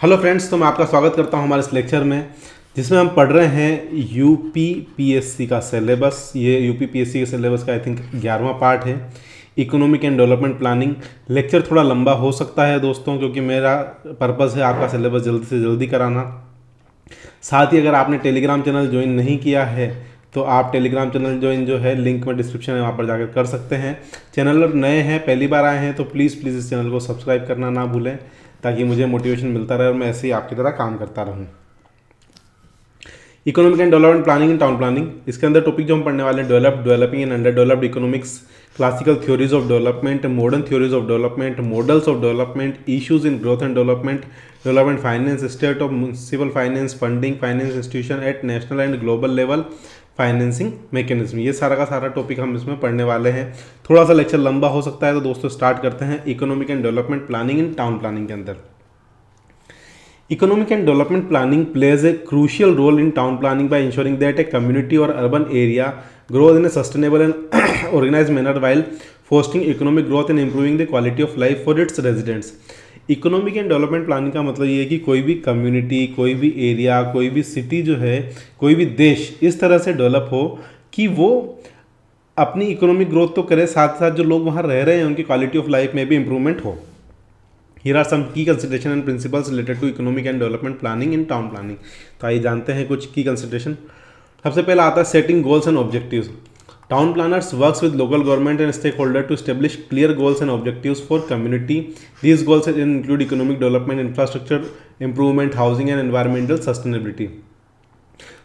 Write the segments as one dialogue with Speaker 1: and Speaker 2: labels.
Speaker 1: Hello friends, तो मैं आपका स्वागत करता हूं हमारे इस लेक्चर में जिसमें हम पढ़ रहे हैं यूपीपीएससी का सिलेबस। ये यूपीपीएससी के सिलेबस का आई थिंक 11वां पार्ट है, economic and development planning. Lecture थोड़ा लंबा हो सकता है दोस्तों, क्योंकि मेरा पर्पज़ है आपका सिलेबस जल्दी से जल्दी कराना। साथ ही अगर आपने टेलीग्राम चैनल ज्वाइन नहीं किया है तो आप टेलीग्राम चैनल ज्वाइन जो है लिंक में डिस्क्रिप्शन है, वहाँ पर जाकर कर सकते हैं। चैनल पर नए हैं, पहली बार आए हैं तो प्लीज़ इस चैनल को सब्सक्राइब करना ना भूलें, ताकि मुझे मोटिवेशन मिलता रहे और मैं ऐसे ही आपकी तरह काम करता रहूँ। Economic and development planning in town planning, इसके अंदर टॉपिक जो हम पढ़ने वाले हैं, developed, developing and under developed economics, classical theories of development, modern theories of development, models of development, issues in growth and development, development finance, state of municipal finance, funding, finance institution at national and global level, financing mechanism. ये सारा का सारा topic हम इसमें पढ़ने वाले हैं। थोड़ा सा लेक्चर लंबा हो सकता है, तो दोस्तों स्टार्ट करते हैं economic and development planning in town planning के अंदर। Economic and development planning plays a crucial role in town planning by ensuring that a community or urban area grows in a sustainable and organized manner while fostering economic growth and improving the quality of life for its residents. Economic and development planning का मतलब ये है कि कोई भी community, कोई भी area, कोई भी सिटी जो है, कोई भी देश इस तरह से डेवलप हो कि वो अपनी इकोनॉमिक ग्रोथ तो करे, साथ साथ जो लोग वहाँ रह रहे हैं उनकी क्वालिटी ऑफ लाइफ में भी इंप्रूवमेंट हो। Here are some key consideration and principles related to economic and development planning in town planning। तो आइए जानते हैं कुछ की कंसिडरेशन। सबसे पहला आता है setting goals and objectives. Town planners works with local government and stakeholder to establish clear goals and objectives for community. These goals include economic development, infrastructure improvement, housing and environmental sustainability.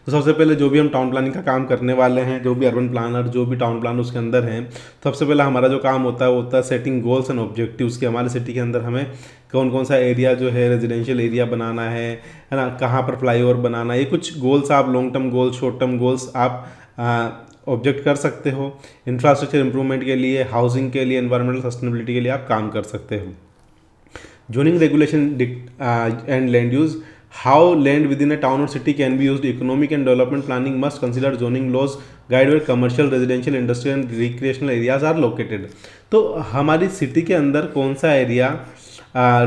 Speaker 1: तो सबसे पहले जो भी हम town planning का काम करने वाले हैं, जो भी अर्बन प्लानर, जो भी टाउन प्लानर उसके अंदर हैं, सबसे पहले हमारा जो काम होता है वो होता है सेटिंग गोल्स एंड ऑब्जेक्टिव्स कि हमारे सिटी के अंदर हमें कौन कौन सा एरिया जो है रेजिडेंशियल एरिया बनाना है ना, कहाँ पर फ्लाईओवर बनाना है। ये कुछ गोल्स आप long term goals, short term goals आप ऑब्जेक्ट कर सकते हो। इंफ्रास्ट्रक्चर इंप्रूवमेंट के लिए, हाउसिंग के लिए, एनवायरमेंटल सस्टेनेबिलिटी के लिए आप काम कर सकते हो। Zoning regulation and land use, how land within a town or city can be used. Economic and development planning must consider zoning laws guide where commercial, residential, industrial and recreational areas are located। तो हमारी city के अंदर कौन सा area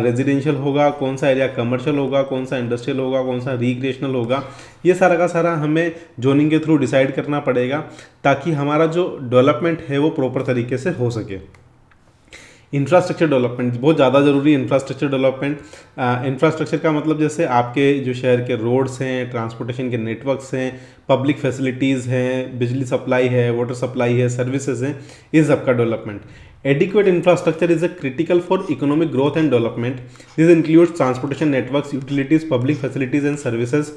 Speaker 1: residential होगा, कौन सा area commercial होगा, कौन सा इंडस्ट्रियल होगा, कौन सा रिक्रिएशनल होगा, ये सारा का सारा हमें जोनिंग के थ्रू डिसाइड करना पड़ेगा, ताकि हमारा जो डेवलपमेंट है वो प्रॉपर तरीके से हो सके। इंफ्रास्ट्रक्चर डेवलपमेंट बहुत ज़्यादा ज़रूरी है। इंफ्रास्ट्रक्चर डेवलपमेंट, इंफ्रास्ट्रक्चर का मतलब जैसे आपके जो शहर के रोड्स हैं, ट्रांसपोर्टेशन के नेटवर्क्स हैं, पब्लिक फैसिलिटीज़ हैं, बिजली सप्लाई है, वाटर सप्लाई है, सर्विसेज हैं, इस सब का development. Adequate infrastructure is a critical for economic growth and development. This includes transportation networks, utilities, public facilities and services.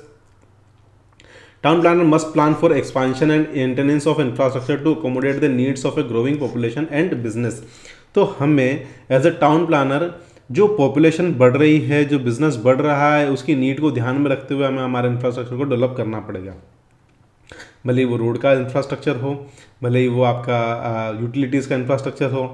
Speaker 1: Town planner must plan for expansion and maintenance of infrastructure to accommodate the needs of a growing population and business। तो हमें as a town planner जो population बढ़ रही है, जो business बढ़ रहा है, उसकी नीड को ध्यान में रखते हुए हमें हमारे इंफ्रास्ट्रक्चर को डेवलप करना पड़ेगा। भले ही वो रोड का इंफ्रास्ट्रक्चर हो, भले ही वो आपका यूटिलिटीज़ का इंफ्रास्ट्रक्चर हो।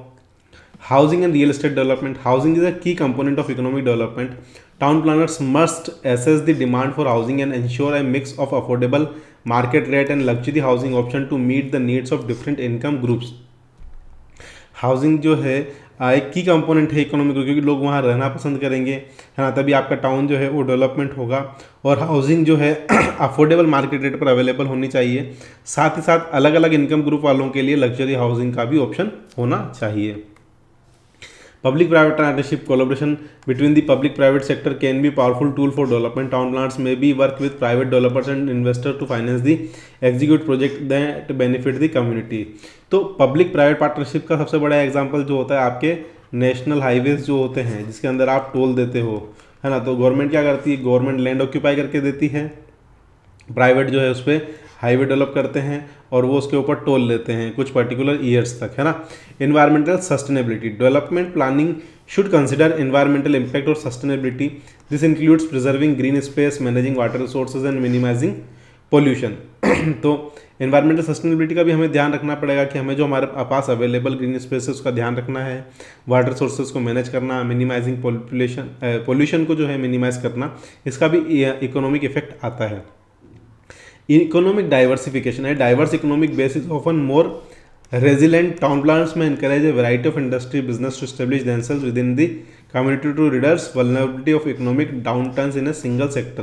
Speaker 1: Housing and real estate development, housing is a key component of economic development. Town planners must assess the demand for housing and ensure a mix of affordable, market rate and luxury housing option to meet the needs of different income groups। Housing जो है एक की component है economy को, क्योंकि लोग वहाँ रहना पसंद करेंगे, है ना, तभी आपका टाउन जो है वो डेवलपमेंट होगा। और हाउसिंग जो है अफोर्डेबल मार्केट रेट पर अवेलेबल होनी चाहिए। साथ ही साथ अलग अलग इनकम ग्रुप वालों के लिए लग्जरी हाउसिंग का भी ऑप्शन होना चाहिए। Public private partnership collaboration between the public private sector can be a powerful tool for development। Town planners may be work with private developers and investors to finance the execute project that benefit the community। तो public private partnership का सबसे बड़ा example जो होता है आपके national highways जो होते हैं, जिसके अंदर आप टोल देते हो, है ना। तो गवर्नमेंट क्या करती है, गवर्नमेंट लैंड ऑक्यूपाई करके देती है, प्राइवेट जो है उस पर हाईवे डेवलप करते हैं और वो उसके ऊपर टोल लेते हैं कुछ पर्टिकुलर ईयर्स तक, है ना। Environmental sustainability, development planning should consider environmental impact और sustainability. This includes preserving green space, managing water resources and minimising pollution. तो इन्वायरमेंटल सस्टेनेबिलिटी का भी हमें ध्यान रखना पड़ेगा कि हमें जो हमारे पास अवेलेबल ग्रीन स्पेस है उसका ध्यान रखना है, वाटर सोर्सेज को मैनेज करना, मिनिमाइजिंग पोल्यूशन को जो है मिनिमाइज करना, इसका भी इकोनॉमिक इफेक्ट आता है। इकोनॉमिक डाइवर्सिफिकेशन है, diverse economic basis often more resilient. Town planners में encourage a variety of industry business to establish themselves within the community to reduce vulnerability of economic downturns in a single sector.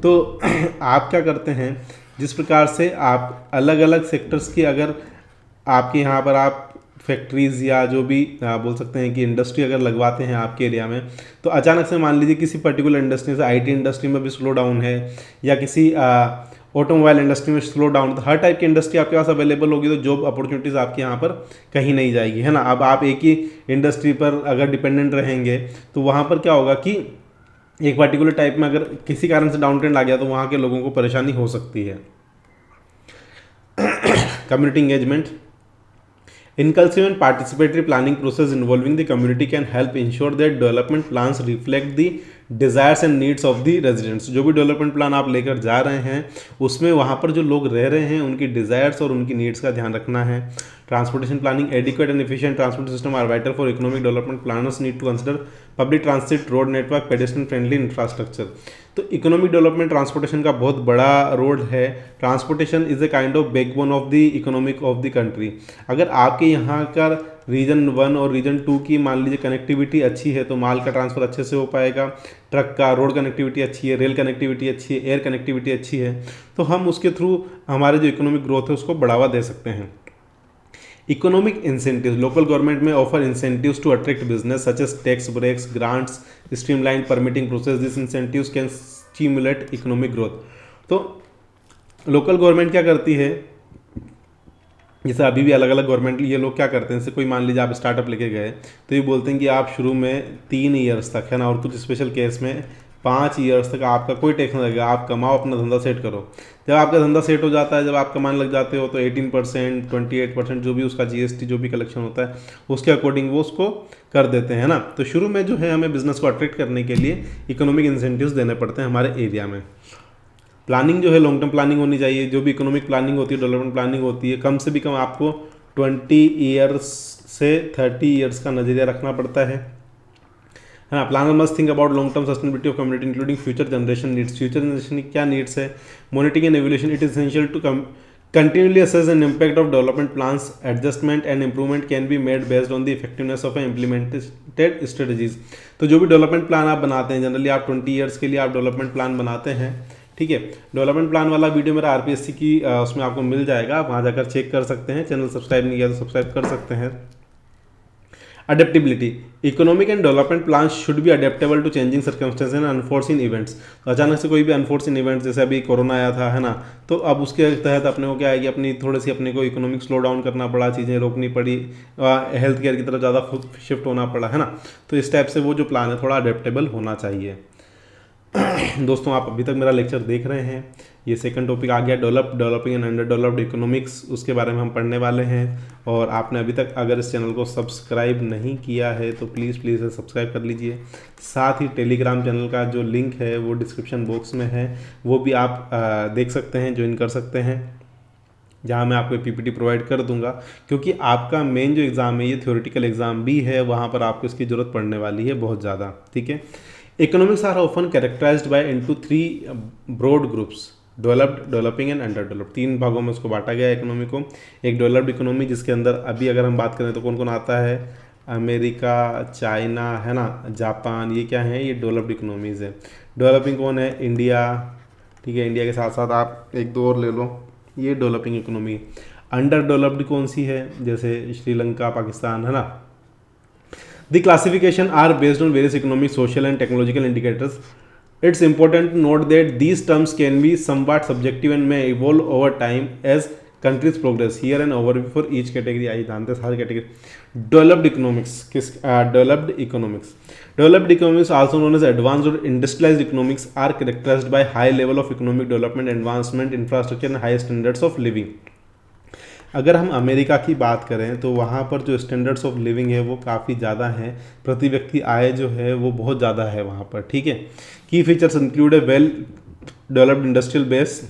Speaker 1: तो आप क्या करते हैं, जिस प्रकार से आप अलग अलग सेक्टर्स की, अगर आपके यहाँ पर आप फैक्ट्रीज़ या जो भी बोल सकते हैं कि इंडस्ट्री अगर लगवाते हैं आपके एरिया में, तो अचानक से मान लीजिए किसी पर्टिकुलर इंडस्ट्री से, आईटी इंडस्ट्री में भी स्लो डाउन है या किसी ऑटोमोबाइल इंडस्ट्री में स्लो डाउन, तो हर टाइप की इंडस्ट्री आपके पास अवेलेबल होगी, तो जॉब अपॉर्चुनिटीज़ आपके यहाँ पर कहीं नहीं जाएगी, है ना। अब आप एक ही इंडस्ट्री पर अगर डिपेंडेंट रहेंगे तो वहाँ पर क्या होगा कि एक पर्टिकुलर टाइप में अगर किसी कारण से डाउन ट्रेंड आ गया तो वहाँ के लोगों को परेशानी हो सकती है। Community engagement, inclusive and participatory planning process involving the community can help ensure that development plans reflect the desires and needs of the residents। जो भी डेवलपमेंट प्लान आप लेकर जा रहे हैं उसमें वहाँ पर जो लोग रह रहे हैं उनकी डिज़ायर्स और उनकी नीड्स का ध्यान रखना है। Transportation planning, adequate and efficient transport system are vital for economic development. Planners need to consider public transit, road network, pedestrian friendly infrastructure. तो इकोनॉमिक डेवलपमेंट ट्रांसपोर्टेशन का बहुत बड़ा रोल है। Transportation is a kind of backbone of the economic of the country. अगर आपके यहाँ का reason 1 और रीजन 2 की मान लीजिए कनेक्टिविटी अच्छी है तो माल का ट्रांसफ़र अच्छे से हो पाएगा, ट्रक का, रोड कनेक्टिविटी अच्छी है, रेल कनेक्टिविटी अच्छी है, एयर कनेक्टिविटी अच्छी है, तो हम उसके थ्रू हमारे जो इकोनॉमिक ग्रोथ है उसको बढ़ावा दे सकते हैं। Economic incentives, local government may offer incentives to attract business such as tax breaks, grants, streamline permitting process. This incentives can stimulate economic growth. तो लोकल गवर्नमेंट क्या करती है, जैसे अभी भी अलग अलग गवर्नमेंट ये लोग क्या करते हैं, जैसे कोई मान लीजिए आप स्टार्टअप लेके गए तो ये बोलते हैं कि आप शुरू में 3 ईयर्स तक, है ना, और कुछ स्पेशल केस में 5 ईयर्स तक आपका कोई टैक्स नहीं लगेगा, आप कमाओ, अपना धंधा सेट करो। जब आपका धंधा सेट हो जाता है, जब आप कमाने लग जाते हो तो 18%, 28% जो भी उसका जीएसटी जो भी कलेक्शन होता है उसके अकॉर्डिंग वो उसको कर देते हैं ना। तो शुरू में जो है हमें बिजनेस को अट्रैक्ट करने के लिए इकोनॉमिक इंसेंटिव्स देने पड़ते हैं हमारे एरिया में। प्लानिंग जो है लॉन्ग टर्म प्लानिंग होनी चाहिए। जो भी इकोनॉमिक प्लानिंग होती है, डेवलपमेंट प्लानिंग होती है, कम से भी कम आपको 20 ईयर्स से 30 ईयर्स का नज़रिया रखना पड़ता है ना। Planner must think about long term sustainability of community including future generation needs. Future generation की क्या नीड्स है, monitoring and evolution. It is essential to continually assess an impact of development plans. Adjustment and improvement can be made based on the effectiveness of implemented strategies। तो जो भी development plan आप बनाते हैं, generally आप 20 years के लिए आप डेवलपमेंट प्लान बनाते हैं, ठीक है। डेवलपमेंट प्लान वाला वीडियो मेरा आरपीएससी की उसमें आपको मिल जाएगा, आप वहाँ जाकर चेक कर सकते हैं। चैनल सब्सक्राइब नहीं किया तो सब्सक्राइब कर सकते हैं। Adaptability, economic and development plan should be adaptable to changing circumstances and unforeseen events. तो अचानक से कोई भी अनफोर्सिन इवेंट्स, जैसे अभी कोरोना आया था, है ना, तो अब उसके तहत अपने को क्या है कि अपनी थोड़ी सी अपने को इकोनॉमिक स्लो डाउन करना पड़ा, चीज़ें रोकनी पड़ी, हेल्थ केयर की तरफ ज़्यादा शिफ्ट होना पड़ा, है ना। तो इस टाइप से वो जो प्लान है थोड़ा अडेप्टेबल होना चाहिए। दोस्तों आप अभी तक मेरा लेक्चर देख रहे हैं, ये सेकंड टॉपिक आ गया developing and under developed economics, उसके बारे में हम पढ़ने वाले हैं। और आपने अभी तक अगर इस चैनल को सब्सक्राइब नहीं किया है तो प्लीज़ सब्सक्राइब कर लीजिए। साथ ही टेलीग्राम चैनल का जो लिंक है वो डिस्क्रिप्शन बॉक्स में है, वो भी आप देख सकते हैं, ज्वाइन कर सकते हैं, जहाँ मैं आपको पीपीटी प्रोवाइड कर दूंगा, क्योंकि आपका मेन जो एग्ज़ाम है ये थ्योरेटिकल एग्ज़ाम भी है, वहाँ पर आपको इसकी ज़रूरत पड़ने वाली है बहुत ज़्यादा, ठीक है। Economics are often characterized by into 3 broad groups, developed, developing and underdeveloped. 3 भागों में उसको बांटा गया है इकोनॉमी को। एक डेवलप्ड इकोनॉमी जिसके अंदर अभी अगर हम बात करें तो कौन कौन आता है, अमेरिका, चाइना, है ना, जापान, ये क्या है, ये डेवलप्ड इकोनॉमीज़ है। डेवलपिंग कौन है, इंडिया, ठीक है, इंडिया के साथ साथ आप 1-2 और ले लो, ये डेवलपिंग इकोनॉमी। अंडर डेवलप्ड कौन सी है, जैसे श्रीलंका, पाकिस्तान, है ना। The classification are based on various economic, social and technological indicators. It's important to note that these terms can be somewhat subjective and may evolve over time as countries progress. Here an overview for each category. आइए जानते हैं सारी category. Developed economics developed economics also known as advanced or industrialized economics are characterized by high level of economic development, advancement, infrastructure and high standards of living। अगर हम America की बात करें तो वहाँ पर जो स्टैंडर्ड्स ऑफ लिविंग है वो काफ़ी ज़्यादा है, प्रति व्यक्ति आय जो है वो बहुत ज़्यादा है वहाँ पर, ठीक है। की फीचर्स इंक्लूड ए वेल डेवलप्ड इंडस्ट्रियल बेस,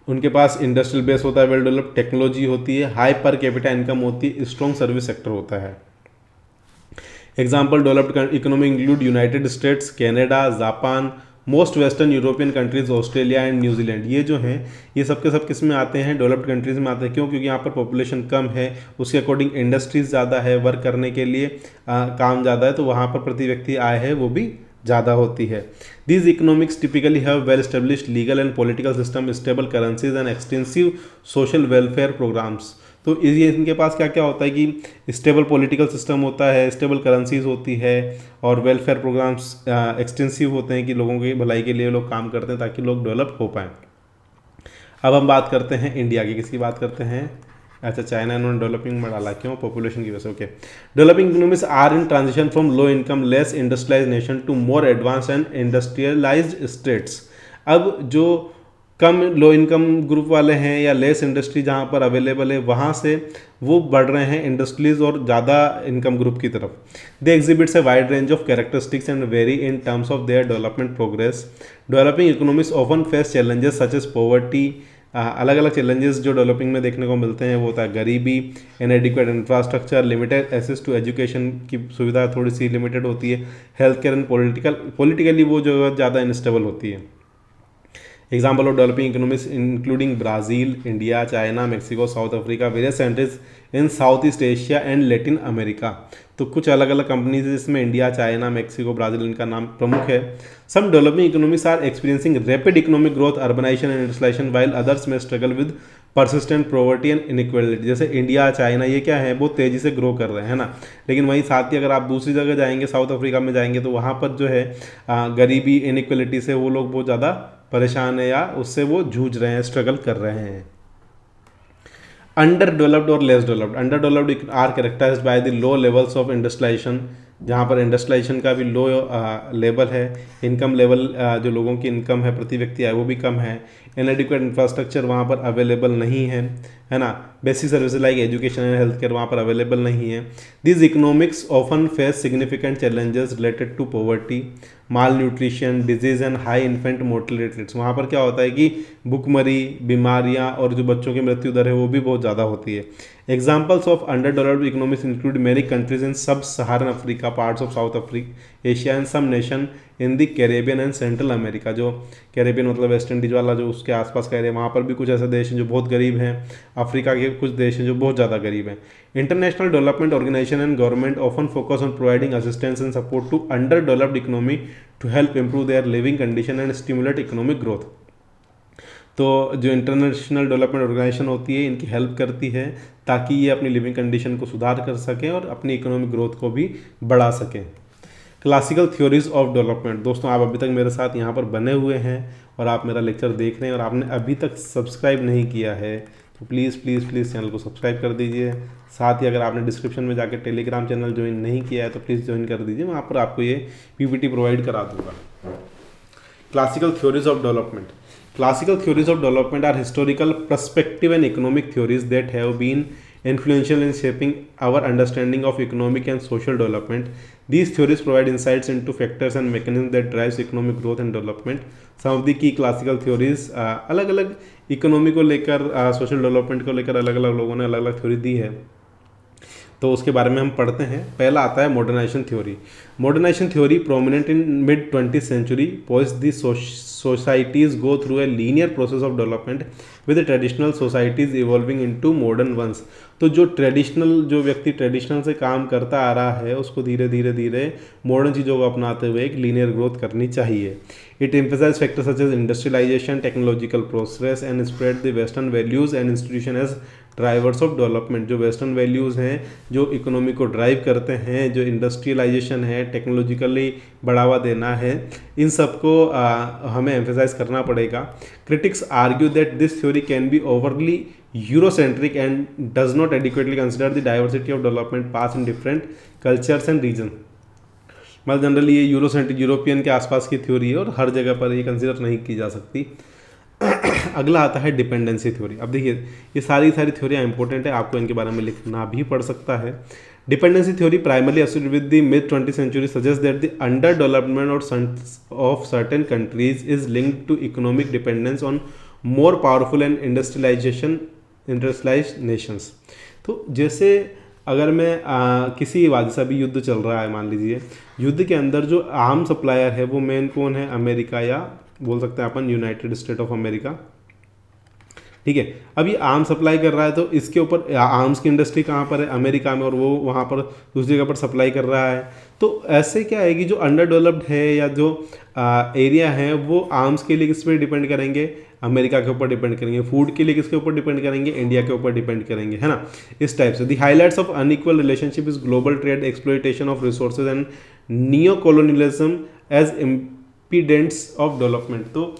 Speaker 1: उनके पास इंडस्ट्रियल बेस होता है, वेल डेवलप्ड टेक्नोलॉजी होती है, हाई पर कैपिटा इनकम होती है, स्ट्रॉन्ग सर्विस सेक्टर होता है। Example developed economy include United states, Canada, Japan, most western European countries, Australia and New Zealand, ये जो हैं ये सब के सब किस में आते हैं, डेवलप्ड कंट्रीज़ में आते हैं। क्यों? क्योंकि यहाँ पर पॉपुलेशन कम है, उसके अकॉर्डिंग इंडस्ट्रीज़ ज़्यादा है, वर्क करने के लिए काम ज़्यादा है, तो वहाँ पर प्रति व्यक्ति आय है वो भी ज़्यादा होती है। These economics typically have well established legal and political system, stable currencies and extensive social welfare programs. तो ये इनके पास क्या क्या होता है कि स्टेबल पॉलिटिकल सिस्टम होता है, स्टेबल करेंसीज होती है और वेलफेयर प्रोग्राम्स एक्सटेंसिव होते हैं कि लोगों की भलाई के लिए लोग काम करते हैं ताकि लोग डेवलप हो पाएँ। अब हम बात करते हैं इंडिया की, किसकी बात करते हैं, अच्छा चाइना इन्होंने डेवलपिंग में डाला, क्यों? पॉपुलेशन की वजह से। Okay, developing economies are in transition from low income less industrialize nation to more advance and industrialized states. अब जो कम लो इनकम ग्रुप वाले हैं या लेस इंडस्ट्री जहाँ पर अवेलेबल है वहाँ से वो बढ़ रहे हैं इंडस्ट्रीज और ज़्यादा इनकम ग्रुप की तरफ। They exhibits a wide range of characteristics and vary in terms of their development progress. Developing economies often face challenges such as poverty. अलग अलग चैलेंजेस जो डेवलपिंग में देखने को मिलते हैं वो होता है गरीबी, inadequate infrastructure, limited access to education की सुविधा थोड़ी सी लिमिटेड होती है, हेल्थ केयर एंड पॉलिटिकली वो जो ज़्यादा इनस्टेबल होती है। Example of developing economies including Brazil, India, China, Mexico, south Africa, various countries in south east Asia and Latin America. तो कुछ अलग अलग कंपनीज जिसमें इंडिया, चाइना, मेक्सिको, ब्राज़ील इनका नाम प्रमुख है। Some developing economies are experiencing rapid economic growth, urbanisation and industrialisation, while others may struggle with persistent poverty and inequality. जैसे इंडिया, चाइना ये क्या है, बहुत तेज़ी से ग्रो कर रहे हैं ना, लेकिन वहीं साथ ही अगर आप दूसरी जगह जाएंगे, साउथ अफ्रीका में जाएंगे तो वहाँ पर जो है गरीबी, इनइक्वालिटी से वो लोग बहुत ज़्यादा परेशान है या उससे वो जूझ रहे हैं, स्ट्रगल कर रहे हैं। अंडर डेवलप्ड और less developed. Underdeveloped are characterized by the low levels of industrialization, जहाँ पर इंडस्ट्रियलाइजेशन का भी लो लेवल है, इनकम लेवल जो लोगों की इनकम है प्रति व्यक्ति है वो भी कम है, इनएडिक्वेट इंफ्रास्ट्रक्चर वहाँ पर अवेलेबल नहीं है ना, basic services like education and health care वहाँ पर अवेलेबल नहीं है। This economics often face significant challenges related to poverty, malnutrition, disease and high infant mortality rates. वहाँ पर क्या होता है कि भुखमरी, बीमारियाँ और जो बच्चों की मृत्यु दर है वो भी बहुत ज़्यादा होती है। Examples of under developed economics include many countries in sub Saharan Africa, parts of South Africa, Asia and some nation in the Caribbean and Central America. जो कैरेबियन मतलब वेस्ट इंडीज वाला जो उसके आसपास का एरिया, वहाँ पर भी कुछ ऐसे देश हैं जो बहुत गरीब हैं, अफ्रीका के कुछ देश हैं जो बहुत ज़्यादा गरीब हैं। International development organization and government often focus on providing assistance and support to underdeveloped economy to help improve their living condition and stimulate economic growth. तो जो इंटरनेशनल डेवलपमेंट ऑर्गेनाइजेशन होती है इनकी हेल्प करती है ताकि ये अपनी लिविंग कंडीशन को सुधार कर सकें और अपनी इकोनॉमिक ग्रोथ को भी बढ़ा सकें। Classical theories of development. दोस्तों आप अभी तक मेरे साथ यहाँ पर बने हुए हैं और आप मेरा लेक्चर देख रहे हैं और आपने अभी तक सब्सक्राइब नहीं किया है तो प्लीज़ प्लीज़ प्लीज़ चैनल को सब्सक्राइब कर दीजिए। साथ ही अगर आपने डिस्क्रिप्शन में जाकर टेलीग्राम चैनल ज्वाइन नहीं किया है तो प्लीज़ ज्वाइन कर दीजिए, वहाँ पर आपको ये पीपीटी प्रोवाइड करा दूँगा। Classical theories of development. Classical theories of development are historical, perspective and economic theories that have been influential in shaping our understanding of economic and social development. These theories provide insights into factors and mechanisms that drives economic growth and development. Some of the key classical theories अलग अलग economy को लेकर social development को लेकर अलग अलग लोगों ने अलग अलग थ्योरी दी है, तो उसके बारे में हम पढ़ते हैं। पहला आता है modernization theory. Modernization theory prominent in mid 20th century posits the societies go through a linear process of development with the traditional societies evolving into modern ones। तो जो ट्रेडिशनल जो व्यक्ति ट्रेडिशनल से काम करता आ रहा है उसको धीरे धीरे धीरे मॉडर्न चीज़ों को अपनाते हुए एक लीनियर ग्रोथ करनी चाहिए। It emphasize factors such as industrialization, technological progress and spread the western values and institution as drivers of development. जो वेस्टर्न वैल्यूज़ हैं जो इकोनॉमी को ड्राइव करते हैं, जो इंडस्ट्रियलाइजेशन है, टेक्नोलॉजिकली बढ़ावा देना है, इन सबको हमें एम्फेसाइज करना पड़ेगा। Critics argue that this theory can be overly Eurocentric and does not adequately consider the diversity of development paths in different cultures and region. मतलब जनरली ये यूरोसेंट्रिक यूरोपियन के आसपास की थ्योरी है और हर जगह पर ये कंसिडर नहीं की जा सकती। अगला आता है डिपेंडेंसी थ्योरी। अब देखिए ये सारी थ्योरियाँ इंपॉर्टेंट है, आपको इनके बारे में लिखना भी पड़ सकता है। Dependency theory primarily associated with the mid 20th century suggest that the underdevelopment of certain countries is linked to economic dependence on more powerful and industrialized nations. तो जैसे अगर मैं किसी वजह से अभी युद्ध चल रहा है मान लीजिए, युद्ध के अंदर जो आर्म सप्लायर है वो मेन कौन है, अमेरिका, या बोल सकते हैं अपन यूनाइटेड स्टेट ऑफ अमेरिका। ठीक है, अब ये आर्म सप्लाई कर रहा है तो इसके ऊपर आर्म्स की इंडस्ट्री कहाँ पर है, अमेरिका में, और वो वहाँ पर दूसरी जगह पर सप्लाई कर रहा है। तो ऐसे क्या है कि जो अंडर डेवलप्ड है या जो एरिया है वो आर्म्स के लिए किस पे डिपेंड करेंगे, अमेरिका के ऊपर डिपेंड करेंगे। फूड के लिए किसके ऊपर डिपेंड करेंगे, इंडिया के ऊपर डिपेंड करेंगे, है ना। इस टाइप से the highlights of unequal relationship is global trade, exploitation of resources and neo colonialism as impediments of development. तो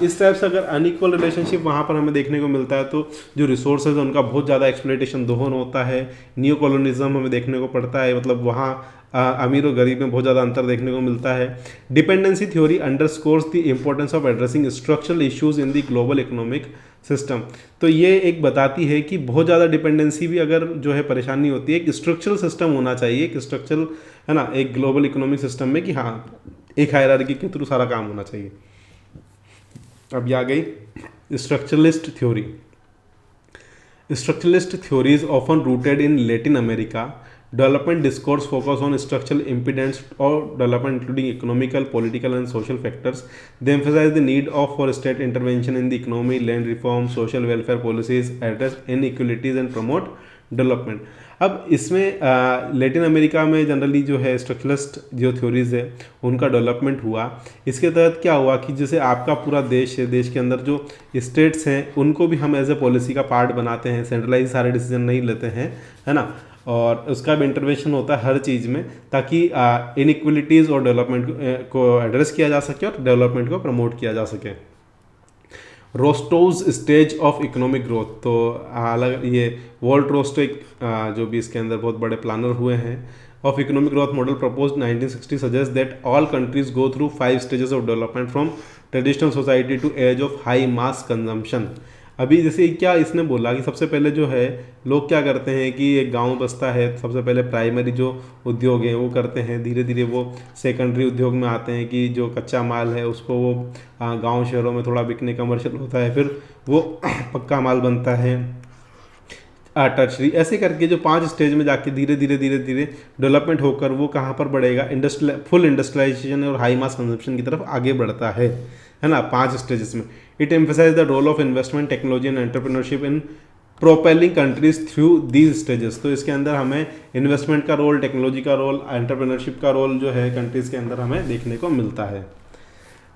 Speaker 1: इस टाइप से अगर अनइक्वल रिलेशनशिप वहाँ पर हमें देखने को मिलता है, तो जो रिसोर्सेज उनका बहुत ज़्यादा एक्सप्लॉयटेशन दोहन होता है, न्यू कॉलोनिज्म हमें देखने को पड़ता है, मतलब वहाँ अमीर और गरीब में बहुत ज़्यादा अंतर देखने को मिलता है। Dependency theory underscores the importance of addressing structural issues in the global economic system. तो ये एक बताती है कि बहुत ज़्यादा डिपेंडेंसी भी अगर जो है परेशानी होती है, एक स्ट्रक्चरल सिस्टम होना चाहिए, एक स्ट्रक्चरल, है ना, एक ग्लोबल इकोनॉमिक सिस्टम में, कि हाँ एक हायरार्की के थ्रू सारा काम होना चाहिए। अब ये आ गई structuralist theory. Structuralist theory is often rooted in Latin America. Development discourse focus on structural impedance और development including economical, political and social factors. They emphasise the need of for state intervention in the economy, land reform, social welfare policies, address inequalities and promote development. अब इसमें Latin America में generally जो है structuralist जो theories है उनका development हुआ। इसके तहत क्या हुआ कि जैसे आपका पूरा देश है, देश के अंदर जो स्टेट्स हैं उनको भी हम एज ए पॉलिसी का पार्ट बनाते हैं, सेंट्रलाइज सारे डिसीजन नहीं लेते हैं, है ना, और उसका भी इंटरवेंशन होता है हर चीज़ में, ताकि इनइक्वलिटीज़ और डेवलपमेंट को एड्रेस किया जा सके और डेवलपमेंट को प्रमोट किया जा सके। रोस्टोव्स स्टेज ऑफ इकोनॉमिक ग्रोथ, तो अलग ये वॉल्ट रोस्टो जो भी इसके अंदर बहुत बड़े प्लानर हुए हैं, of economic growth model propose 1960 suggest that all countries go through 5 stages of development from traditional society to age of high mass consumption. अभी जैसे क्या इसने बोला कि सबसे पहले जो है लोग क्या करते हैं कि एक गांव बसता है, सबसे पहले प्राइमरी जो उद्योग है वो करते हैं, धीरे धीरे वो सेकेंडरी उद्योग में आते हैं कि जो कच्चा माल है उसको वो गांव शहरों में थोड़ा बिकने कमर्शियल होता है, फिर वो पक्का माल बनता है, टर्शरी, ऐसे करके जो 5 स्टेज में जाके धीरे धीरे धीरे धीरे डेवलपमेंट होकर वो कहाँ पर बढ़ेगा, फुल इंडस्ट्रियलाइजेशन और हाई मास कंजम्पशन की तरफ आगे बढ़ता है ना, 5 स्टेजेस में। It emphasize the role of investment, technology and entrepreneurship in propelling countries through these stages. तो इसके अंदर हमें इन्वेस्टमेंट का रोल, टेक्नोलॉजी का रोल, एंटरप्रेन्योरशिप का रोल जो है कंट्रीज के अंदर हमें देखने को मिलता है।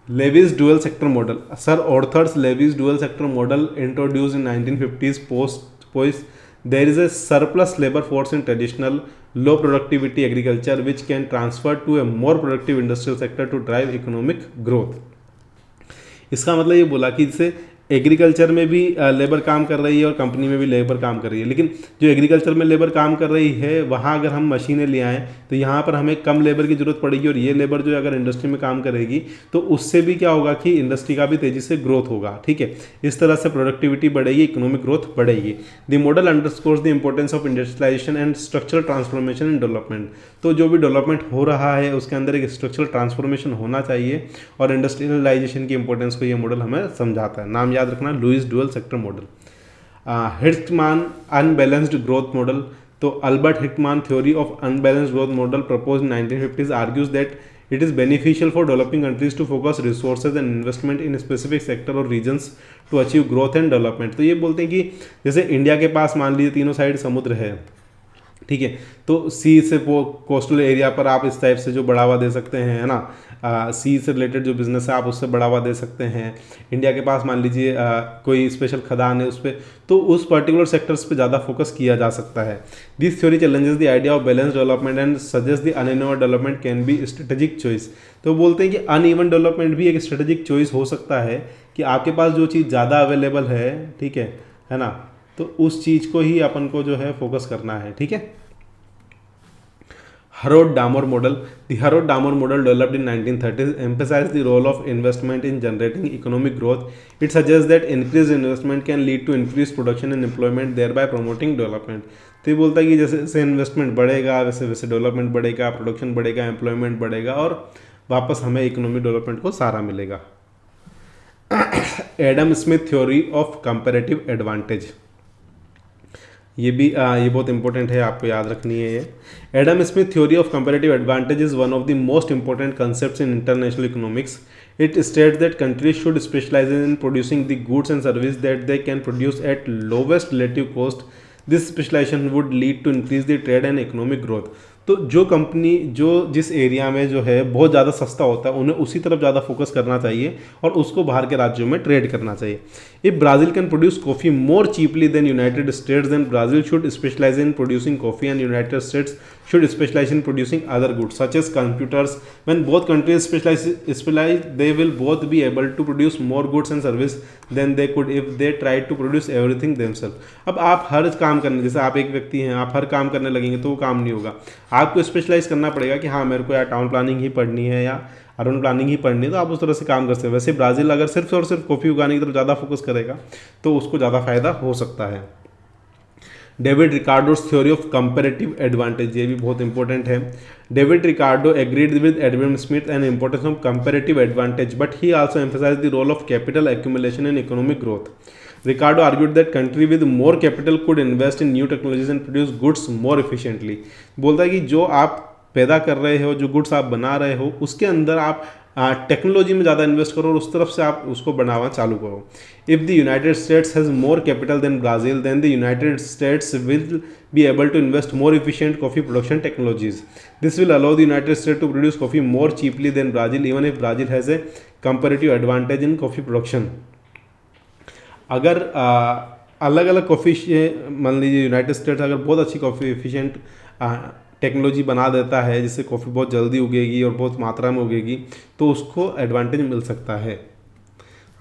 Speaker 1: Lewis dual sector model, sir Arthur's Lewis dual sector model introduce in 1950s post there is a surplus labor force in traditional low productivity agriculture which can transfer to a more productive industrial sector to drive economic growth। इसका मतलब ये बोला कि जैसे agriculture में भी labour काम कर रही है और कंपनी में भी लेबर काम कर रही है, लेकिन जो एग्रीकल्चर में लेबर काम कर रही है वहाँ अगर हम मशीनें ले आएँ तो यहाँ पर हमें कम लेबर की ज़रूरत पड़ेगी, और ये लेबर जो अगर इंडस्ट्री में काम करेगी तो उससे भी क्या होगा कि इंडस्ट्री का भी तेज़ी से ग्रोथ होगा। ठीक है, इस तरह से प्रोडक्टिविटी बढ़ेगी, इकोनॉमिक ग्रोथ बढ़ेगी। The model underscores the importance of industrialisation and structural transformation in development. तो जो भी डेवलपमेंट हो रहा है उसके अंदर एक स्ट्रक्चरल ट्रांसफॉर्मेशन होना चाहिए, और इंडस्ट्रियलाइजेशन की इंपॉर्टेंस को ये मॉडल हमें समझाता है। नाम याद रखना, लुईस डुअल सेक्टर मॉडल। हिट्मान अनबैलेंस्ड ग्रोथ मॉडल, तो अल्बर्ट हिट्मान theory of unbalanced growth model propose in 1950s argues that it is beneficial for developing countries to focus resources and investment in specific sector or regions to achieve growth and development। तो ये बोलते हैं कि जैसे India के पास मान लीजिए तीनों साइड समुद्र है, ठीक है, तो सी से कोस्टल एरिया पर आप इस टाइप से जो बढ़ावा दे सकते हैं, है ना, सी से रिलेटेड जो बिजनेस है आप उससे बढ़ावा दे सकते हैं। इंडिया के पास मान लीजिए कोई स्पेशल खदान है उस पर, तो उस पर्टिकुलर सेक्टर्स पे ज़्यादा फोकस किया जा सकता है। This theory challenges the idea of balance development and suggest the uneven development can be strategic choice. तो बोलते हैं कि अनइवन डेवलपमेंट भी एक स्ट्रेटेजिक चॉइस हो सकता है, कि आपके पास जो चीज़ ज़्यादा अवेलेबल है, ठीक है ना, तो उस चीज़ को ही अपन को जो है फोकस करना है। ठीक है। Harrod-Damar model. The Harrod-Damar model developed in 1930s emphasized the role of investment in generating economic growth. It suggests that increased investment can lead to increased production and employment, thereby promoting development. तो ये बोलता है कि जैसे जैसे investment बढ़ेगा वैसे वैसे डेवलपमेंट बढ़ेगा, प्रोडक्शन बढ़ेगा, एम्प्लॉयमेंट बढ़ेगा, और वापस हमें इकोनॉमिक डेवलपमेंट को सहारा मिलेगा। Adam Smith theory of comparative advantage, ये भी ये बहुत इंपॉर्टेंट है, आपको याद रखनी है ये। Adam Smith theory of comparative advantage is one of the most important concepts in international economics. It states that countries should specialize in producing the goods and services that they can produce at lowest relative cost. This specialization would lead to increase the trade and economic growth. तो जो company जो जिस area में जो है बहुत ज़्यादा सस्ता होता है उन्हें उसी तरफ ज़्यादा फोकस करना चाहिए और उसको बाहर के राज्यों में ट्रेड करना चाहिए. If Brazil can produce coffee more cheaply than United States, then Brazil should specialize in producing coffee and United States should specialize in producing other goods such as computers. When both countries specialize, they will both be able to produce more goods and service than they could if they tried to produce everything themselves. अब आप हर काम करने, जैसे आप एक व्यक्ति हैं, आप हर काम करने लगेंगे तो वो काम नहीं होगा. आपको स्पेशलाइज करना पड़ेगा कि हाँ मेरे को यार टाउन प्लानिंग ही पढ़नी है या अर्बन प्लानिंग ही पढ़नी है, तो आप उस तरह से काम कर सकते हैं. वैसे ब्राज़ील अगर सिर्फ और सिर्फ कॉफ़ी उगाने की तरफ ज़्यादा फोकस करेगा तो उसको ज़्यादा फायदा हो सकता है. David Ricardo's theory of comparative advantage, ये भी बहुत इंपॉर्टेंट है. David Ricardo agreed with Adam Smith on importance of comparative advantage, but he also emphasised the role of capital accumulation in economic growth. Ricardo argued that country with more capital could invest in new technologies and produce goods more efficiently. बोलता है कि जो आप पैदा कर रहे हो, जो गुड्स आप बना रहे हो, उसके अंदर आप टेक्नोलॉजी में ज़्यादा इन्वेस्ट करो और उस तरफ से आप उसको बनाना चालू करो. If the United States has more capital than Brazil, then the United States will be able to invest more efficient coffee production technologies. This will allow the United States to produce coffee more cheaply than Brazil, even if Brazil has a comparative advantage in coffee production. अगर अलग अलग coffee, मान लीजिए United states अगर बहुत अच्छी coffee efficient technology बना देता है जिससे कॉफ़ी बहुत जल्दी उगेगी और बहुत मात्रा में उगेगी, तो उसको एडवांटेज मिल सकता है.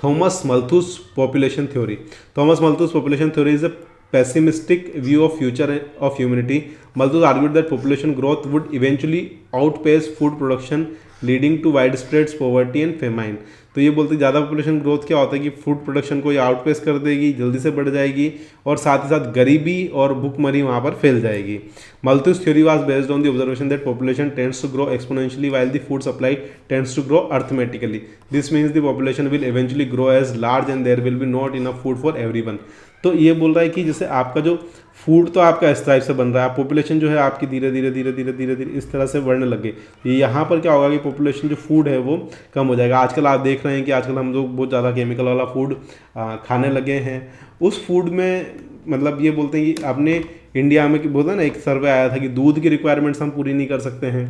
Speaker 1: Thomas Malthus population theory. Thomas Malthus population theory is a pessimistic view of future of humanity. Malthus argued that population growth would eventually outpace food production, leading to widespread poverty and famine. तो ये बोलते ज़्यादा population growth क्या होता है कि food production को ये आउटपेस कर देगी, जल्दी से बढ़ जाएगी और साथ ही साथ गरीबी और भुखमरी वहाँ पर फैल जाएगी. Malthus theory was based on the observation that population tends to grow exponentially while the food supply tends to grow arithmetically. This means the population will eventually grow as large and there will be not enough food for everyone. तो ये बोल रहा है कि जैसे आपका जो food तो आपका इस टाइप से बन रहा है, पॉपुलेशन जो है आपकी धीरे धीरे धीरे धीरे धीरे धीरे इस तरह से बढ़ने लगे. यहाँ पर क्या होगा कि पॉपुलेशन जो फूड है वो कम हो जाएगा. आजकल आप देख रहे हैं कि आजकल हम लोग बहुत ज़्यादा केमिकल वाला फूड खाने लगे हैं. उस फूड में मतलब ये बोलते हैं कि आपने इंडिया में बोलते हैं ना, एक सर्वे आया था कि दूध की रिक्वायरमेंट्स हम पूरी नहीं कर सकते हैं.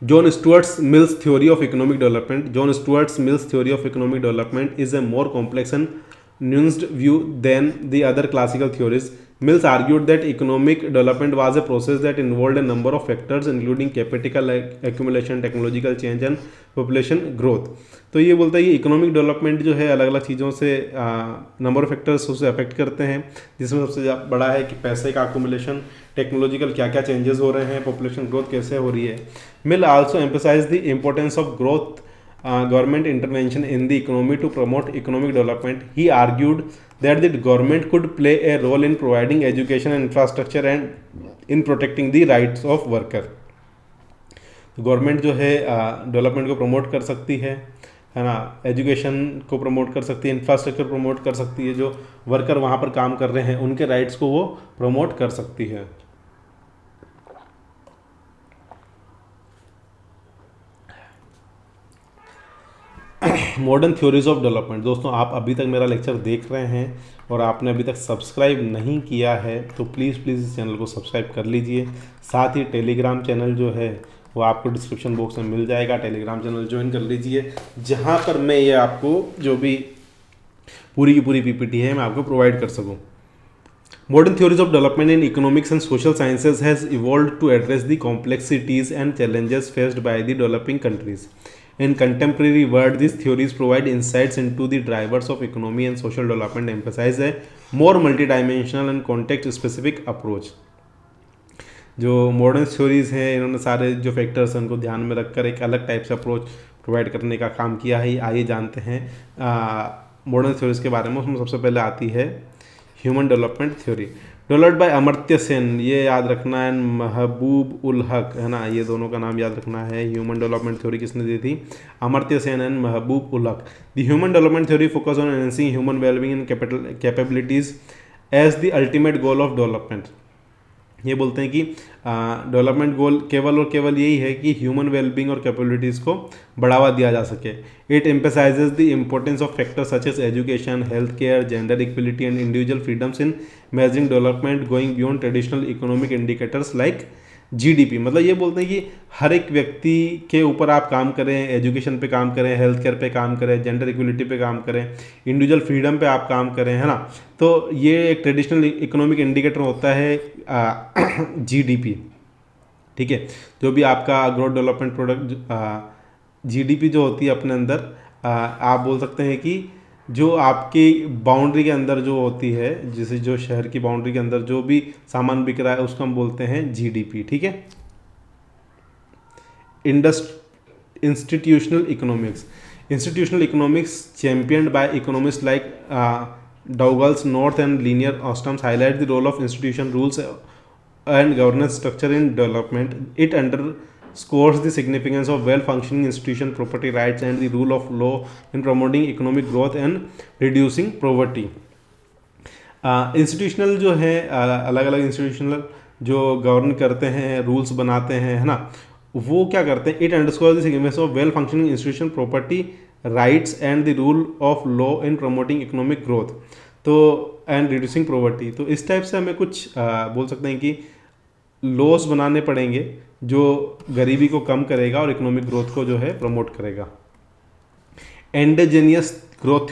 Speaker 1: John Stuart Mill's theory of economic development. John Stuart Mill's theory of economic development is a more complex and nuanced view than the other classical theories. Mills argued that economic development was a process that involved a number of factors including capital accumulation, technological change and population growth. तो ये बोलता है कि economic development जो है अलग अलग चीज़ों से नंबर ऑफ फैक्टर्स उसे अफेक्ट करते हैं, जिसमें सबसे बड़ा है कि पैसे का अक्यूमुलेशन, टेक्नोलॉजिकल क्या क्या चेंजेस हो रहे हैं, पॉपुलेशन ग्रोथ कैसे हो रही है. Mill also emphasise the importance of growth government intervention in the economy to promote economic development. He argued that the government could play a role in providing education and infrastructure and in protecting the rights of worker. Government जो है development को promote कर सकती है ना, education को promote कर सकती है, इंफ्रास्ट्रक्चर प्रमोट कर सकती है, जो वर्कर वहाँ पर काम कर रहे हैं उनके राइट्स को वो प्रमोट कर सकती है. Modern theories of development. दोस्तों आप अभी तक मेरा लेक्चर देख रहे हैं और आपने अभी तक सब्सक्राइब नहीं किया है तो प्लीज़ इस चैनल को सब्सक्राइब कर लीजिए. साथ ही टेलीग्राम चैनल जो है वो आपको डिस्क्रिप्शन बॉक्स में मिल जाएगा. टेलीग्राम चैनल ज्वाइन कर लीजिए, जहाँ पर मैं ये आपको जो भी पूरी की पूरी पीपीटी है मैं आपको प्रोवाइड कर सकूँ. Modern theories of development in economics and social sciences has evolved to address the complexities and challenges faced by the developing countries. In contemporary world, these theories provide insights into the drivers of economy and social development, emphasize a more multidimensional and context-specific approach. जो modern theories हैं इन्होंने सारे जो factors हैं उनको ध्यान में रखकर एक अलग टाइप से अप्रोच प्रोवाइड करने का काम किया है. आइए जानते हैं मॉडर्न थ्योरीज के बारे में. उसमें सबसे पहले आती है human development theory, developed bye Amartya Sen, ये याद रखना है, महबूब उल हक, है ना, ये दोनों का नाम याद रखना है. ह्यूमन डेवलपमेंट थ्योरी किसने दी थी? Amartya Sen and Mahbub ul Haq. The human development theory focus on enhancing human wellbeing and capabilities as the ultimate goal of development. ये बोलते हैं कि डेवलपमेंट गोल केवल और केवल यही है कि ह्यूमन वेलबींग और कैपेबिलिटीज़ को बढ़ावा दिया जा सके। It emphasizes the importance of factors such as education, health care, gender equality and individual freedoms in measuring development going beyond traditional economic indicators like GDP. मतलब ये बोलते हैं कि हर एक व्यक्ति के ऊपर आप काम करें, एजुकेशन पे काम करें, हेल्थ केयर पे काम करें, जेंडर इक्वलिटी पे काम करें, इंडिविजुअल फ्रीडम पे आप काम करें, है ना। तो ये एक ट्रेडिशनल इकोनॉमिक इंडिकेटर होता है जीडीपी, ठीक है। जो भी आपका ग्रोथ डेवलपमेंट प्रोडक्ट जीडीपी जो होती है अपने अंदर, आप बोल सकते हैं कि जो आपकी बाउंड्री के अंदर जो होती है, जैसे जो शहर की बाउंड्री के अंदर जो भी सामान बिक रहा है उसको हम बोलते हैं जीडीपी, ठीक है। Institutional economics championed by economist like Douglass, North and Elinor Ostrom's highlight the role of institution rules and governance structure in development. It underscores the significance of well-functioning institution, property rights, and the rule of law in promoting economic growth and reducing poverty. Institutional जो है अलग अलग institutional जो govern करते हैं, rules बनाते हैं, है ना, वो क्या करते हैं? It underscore the significance of well functioning institution, property rights and the rule of law in promoting economic growth, तो एंड रिड्यूसिंग पॉवर्टी। तो इस टाइप से हमें कुछ बोल सकते हैं कि लॉस बनाने पड़ेंगे जो गरीबी को कम करेगा और इकोनॉमिक ग्रोथ को जो है प्रमोट करेगा। Endogenous growth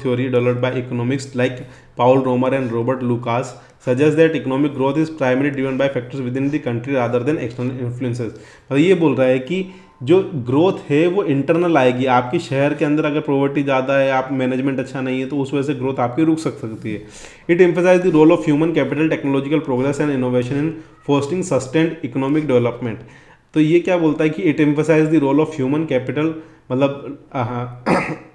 Speaker 1: theory developed by economics like Paul Romer and Robert Lucas suggest that economic growth is primary driven by factors within the country rather than external influences. मतलब ये बोल रहा है कि जो ग्रोथ है वो इंटरनल आएगी। आपकी शहर के अंदर अगर प्रॉपर्टी ज़्यादा है, आप मैनेजमेंट अच्छा नहीं है, तो उस वजह से ग्रोथ आपकी रुक सकती है। It emphasize the role of human capital, technological progress and innovation in fostering sustained economic development. तो ये क्या बोलता है कि it emphasize the role of human capital, मतलब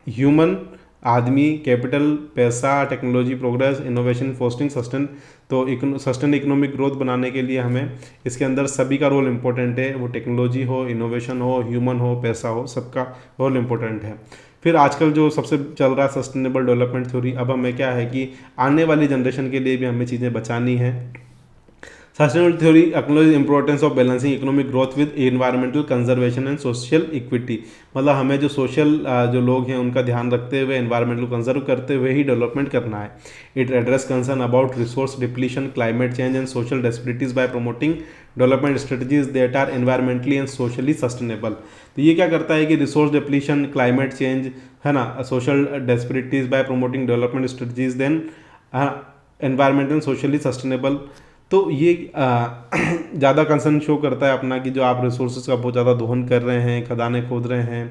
Speaker 1: ह्यूमन आदमी, कैपिटल पैसा, technology progress, innovation, fostering sustain. तो सस्टेन इकोनॉमिक ग्रोथ बनाने के लिए हमें इसके अंदर सभी का रोल इम्पोर्टेंट है, वो टेक्नोलॉजी हो, इनोवेशन हो, ह्यूमन हो, पैसा हो, सबका रोल इम्पोर्टेंट है। फिर आजकल जो सबसे चल रहा है सस्टेनेबल डेवलपमेंट थ्योरी, अब हमें क्या है कि आने वाली जनरेशन के लिए भी हमें चीज़ें बचानी है। Sustainable theory acknowledge importance of balancing economic growth with environmental conservation and social equity. मतलब हमें जो सोशल जो लोग हैं उनका ध्यान रखते हुए, एनवायरमेंटल कंजर्व करते हुए ही डेवलपमेंट करना है। It address concern about resource depletion, climate change and social disparities by promoting development strategies that are environmentally and socially sustainable. तो ये क्या करता है कि रिसोर्स डिप्लीशन, क्लाइमेट चेंज, है ना, social disparities by promoting development strategies then environmental socially sustainable. तो ये ज़्यादा कंसर्न शो करता है अपना कि जो आप रिसोर्सेज का बहुत ज़्यादा दोहन कर रहे हैं, खदानें खोद रहे हैं,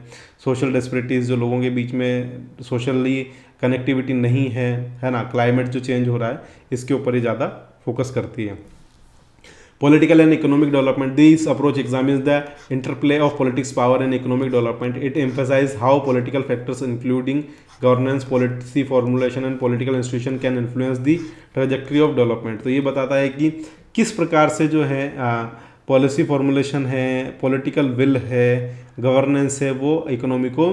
Speaker 1: सोशल डिस्पैरिटीज़ जो लोगों के बीच में सोशली कनेक्टिविटी नहीं है ना, क्लाइमेट जो चेंज हो रहा है इसके ऊपर ही ज़्यादा फोकस करती है। Political and economic development. This approach examines the interplay of politics, power, and economic development. It emphasizes how political factors, including governance, policy formulation, and political institution, can influence the trajectory of development. तो ये बताता है कि किस प्रकार से जो है पॉलिसी फॉर्मुलेशन है, पॉलिटिकल विल है, गवर्नेंस है, वो इकोनॉमी को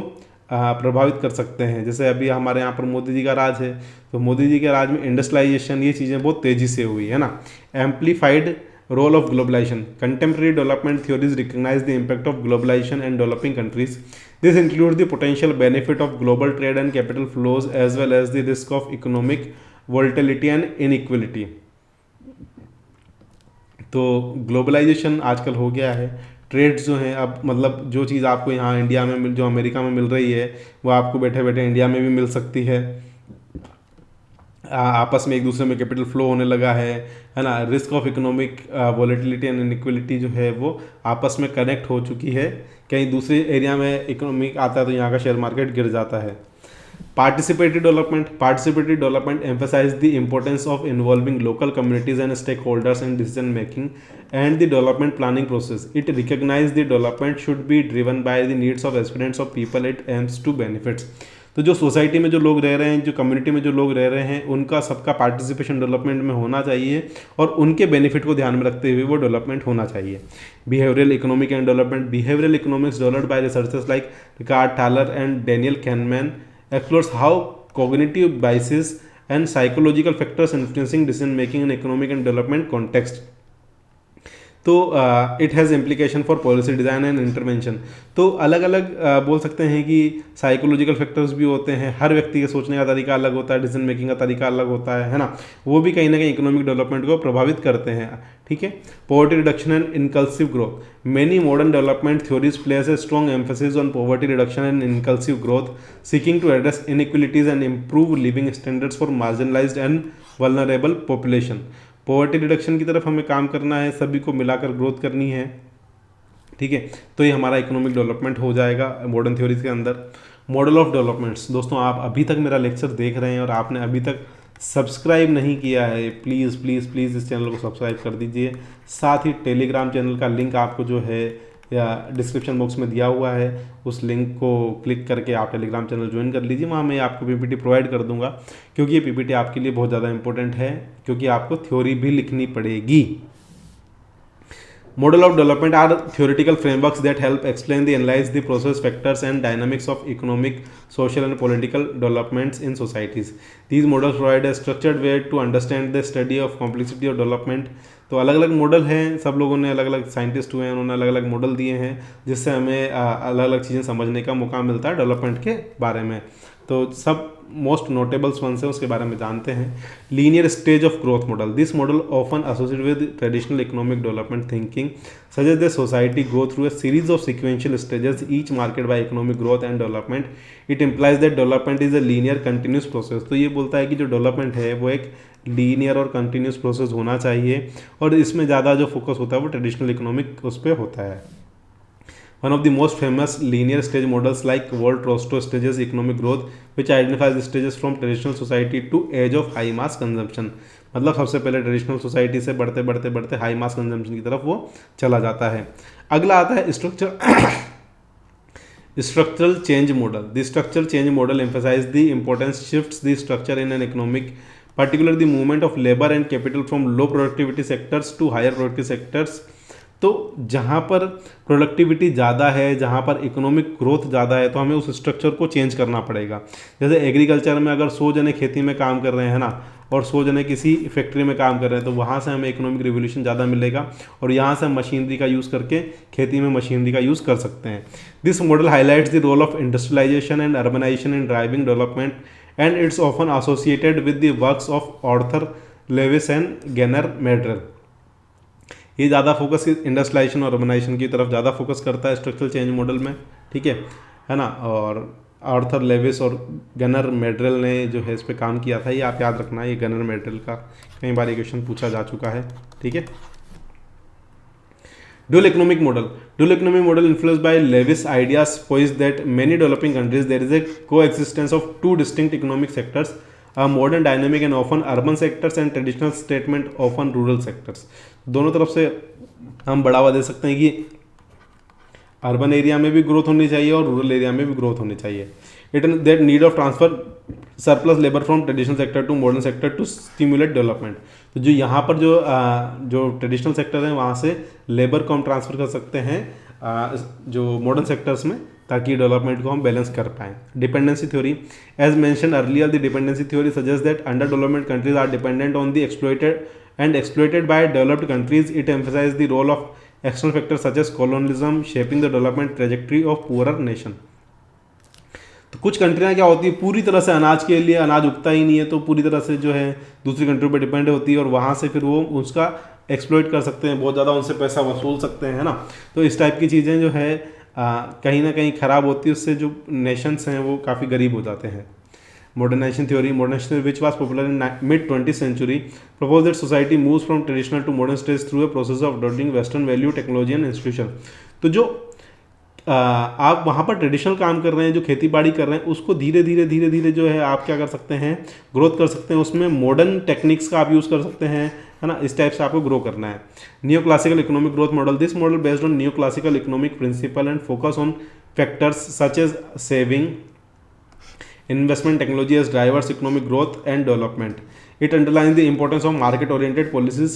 Speaker 1: प्रभावित कर सकते हैं। जैसे अभी हमारे यहाँ पर मोदी जी का राज है, तो मोदी जी के राज में इंडस्ट्रियलाइजेशन, ये चीज़ें बहुत तेज़ी से हुई है ना। Amplified role of globalization. Contemporary development theories recognize the impact of globalization and developing countries. This includes the potential benefit of global trade and capital flows as well as the risk of economic volatility and inequality. तो globalisation आजकल हो गया है, trades जो हैं अब, मतलब जो चीज़ आपको यहाँ इंडिया में जो अमेरिका में मिल रही है वो आपको बैठे बैठे इंडिया में भी मिल सकती है। आपस में एक दूसरे में कैपिटल फ्लो होने लगा है ना। Risk of economic volatility and inequality जो है वो आपस में कनेक्ट हो चुकी है। कहीं दूसरे एरिया में इकोनॉमिक आता है तो यहाँ का शेयर मार्केट गिर जाता है। Participatory development emphasize the importance of involving local communities and stakeholders in decision making and the development planning process. It recognize the development should be driven by the needs of aspirants of people it aims to benefits. तो जो society में जो लोग रह रहे हैं, जो community में जो लोग रह रहे हैं, उनका सबका पार्टिसिपेशन डेवलपमेंट में होना चाहिए और उनके बेनिफिट को ध्यान में रखते हुए वो डेवलपमेंट होना चाहिए। Behavioural economic and development. Behavioural economics developed by researchers like Richard Thaler and Daniel Kahneman explores how cognitive biases and psychological factors influencing decision making in economic and development context. तो it has implication for policy design and intervention. तो अलग अलग बोल सकते हैं कि psychological factors भी होते हैं, हर व्यक्ति के सोचने का तरीका अलग होता है, डिसीजन मेकिंग का तरीका अलग होता है ना, वो भी कहीं ना कहीं इकोनॉमिक डेवलपमेंट को प्रभावित करते हैं। ठीक है, poverty reduction and inclusive growth. Many modern development theories place a strong emphasis on poverty reduction and inclusive growth, seeking to address inequalities and improve living standards for marginalised and vulnerable population. Poverty reduction की तरफ हमें काम करना है, सभी को मिलाकर growth करनी है। ठीक है, तो ये हमारा इकोनॉमिक डेवलपमेंट हो जाएगा मॉडर्न थ्योरीज के अंदर। Model of developments. दोस्तों, आप अभी तक मेरा लेक्चर देख रहे हैं और आपने अभी तक सब्सक्राइब नहीं किया है, प्लीज़ प्लीज़ प्लीज़ इस चैनल को सब्सक्राइब कर दीजिए। साथ ही टेलीग्राम चैनल का लिंक आपको जो है या डिस्क्रिप्शन बॉक्स में दिया हुआ है, उस लिंक को क्लिक करके आप टेलीग्राम चैनल ज्वाइन कर लीजिए। वहाँ मैं आपको पीपीटी प्रोवाइड कर दूंगा, क्योंकि ये पीपीटी आपके लिए बहुत ज़्यादा इंपॉर्टेंट है, क्योंकि आपको थ्योरी भी लिखनी पड़ेगी। Model of development are theoretical frameworks that help explain the analyze the process factors and dynamics of economic, social and political developments in societies. These models provide a structured way to understand the study of complexity of development. तो अलग अलग model हैं, सब लोगों ने अलग अलग scientist हुए हैं, उन्होंने अलग अलग मॉडल दिए हैं, जिससे हमें अलग अलग चीज़ें समझने का मौका मिलता है डेवलपमेंट के बारे में। तो सब मोस्ट नोटेबल्स वंस हैं, उसके बारे में जानते हैं। Linear stage of growth model. This model often associated with traditional economic development thinking suggest the society go through a series of sequential stages each marked by economic growth and development. It implies that development is a linear continuous process. तो ये बोलता है कि जो development है वो एक linear और कंटिन्यूस प्रोसेस होना चाहिए, और इसमें ज़्यादा जो फोकस होता है वो ट्रेडिशनल इकोनॉमिक उस पर होता है। One of the most famous linear stage models like Ward-Rostow stages economic growth, which identifies the stages from traditional society to age of high mass consumption. मतलब सबसे पहले ट्रेडिशनल सोसाइटी से बढ़ते बढ़ते बढ़ते हाई मास कंजम्पशन की तरफ वो चला जाता है। अगला आता है structural change model. The structural change model emphasize the importance shifts the structure in an economic, particularly the movement of labor and capital from low productivity sectors to higher productivity sectors। तो जहाँ पर productivity ज़्यादा है, जहाँ पर economic growth ज़्यादा है, तो हमें उस स्ट्रक्चर को चेंज करना पड़ेगा। जैसे एग्रीकल्चर में अगर 100 जने खेती में काम कर रहे हैं ना, और 100 जने किसी फैक्ट्री में काम कर रहे हैं, तो वहाँ से हमें इकोनॉमिक रिवोल्यूशन ज़्यादा मिलेगा, और यहाँ से हम मशीनरी का यूज़ करके खेती में मशीनरी का यूज़ कर सकते हैं। This model highlights the role of industrialisation and urbanisation in driving development, and it's often associated with the works of Arthur Lewis and Gunnar Myrdal. ये ज़्यादा फोकस इंडस्ट्रियलाइजेशन और अर्बनाइजेशन की तरफ ज़्यादा फोकस करता है स्ट्रक्चरल चेंज मॉडल में। ठीक है ना। और आर्थर लेविस और गनर मेड्रेल ने जो है इस पे काम किया था, ये आप याद रखना, ये गनर मेड्रेल का कई बार क्वेश्चन पूछा जा चुका है। ठीक है। Dual economic model. Dual economic model influenced by Lewis ideas poise that many developing countries there is a co existence of two distinct economic sectors, modern dynamic and often urban sectors and traditional statement often rural sectors. दोनों तरफ से हम बढ़ावा दे सकते हैं कि urban area में भी ग्रोथ होनी चाहिए और रूरल एरिया में भी ग्रोथ होनी चाहिए। It that need of transfer surplus labour from traditional sector to modern sector to stimulate development. तो जो यहाँ पर जो ट्रेडिशनल सेक्टर है वहाँ से लेबर को हम ट्रांसफ़र कर सकते हैं जो मॉडर्न सेक्टर्स में, ताकि डेवलपमेंट को हम बैलेंस कर पाएँ। Dependency theory. As mention earlier, the dependency theory suggest that underdeveloped countries are dependent on the exploited by developed countries. It emphasizes the role of external factors such as colonialism shaping the development trajectory of poorer nation. तो कुछ कंट्रियाँ क्या होती है, पूरी तरह से अनाज के लिए अनाज उगता ही नहीं है, तो पूरी तरह से जो है दूसरी कंट्री पर डिपेंड होती है, और वहाँ से फिर वो उसका एक्सप्लॉइट कर सकते हैं, बहुत ज़्यादा उनसे पैसा वसूल सकते हैं ना। तो इस टाइप की चीज़ें जो है कहीं ना कहीं ख़राब होती है, उससे जो नेशंस हैं वो काफ़ी गरीब हो जाते हैं। Modernization theory. Modernization, which was popular in mid 20th century, proposed that society moves from traditional to modern states through a process of adopting Western value, technology and institution. तो जो आप वहाँ पर ट्रेडिशनल काम कर रहे हैं, जो खेती बाड़ी कर रहे हैं, उसको धीरे धीरे जो है आप क्या कर सकते हैं, ग्रोथ कर सकते हैं, उसमें मॉडर्न टेक्निक्स का आप यूज़ कर सकते हैं, है ना। इस टाइप से आपको ग्रो करना है। Neoclassical economic growth model. This model based on neoclassical economic principle and focus on factors such as saving, investment, technology as drivers economic growth and development. It underlines the importance of market oriented policies,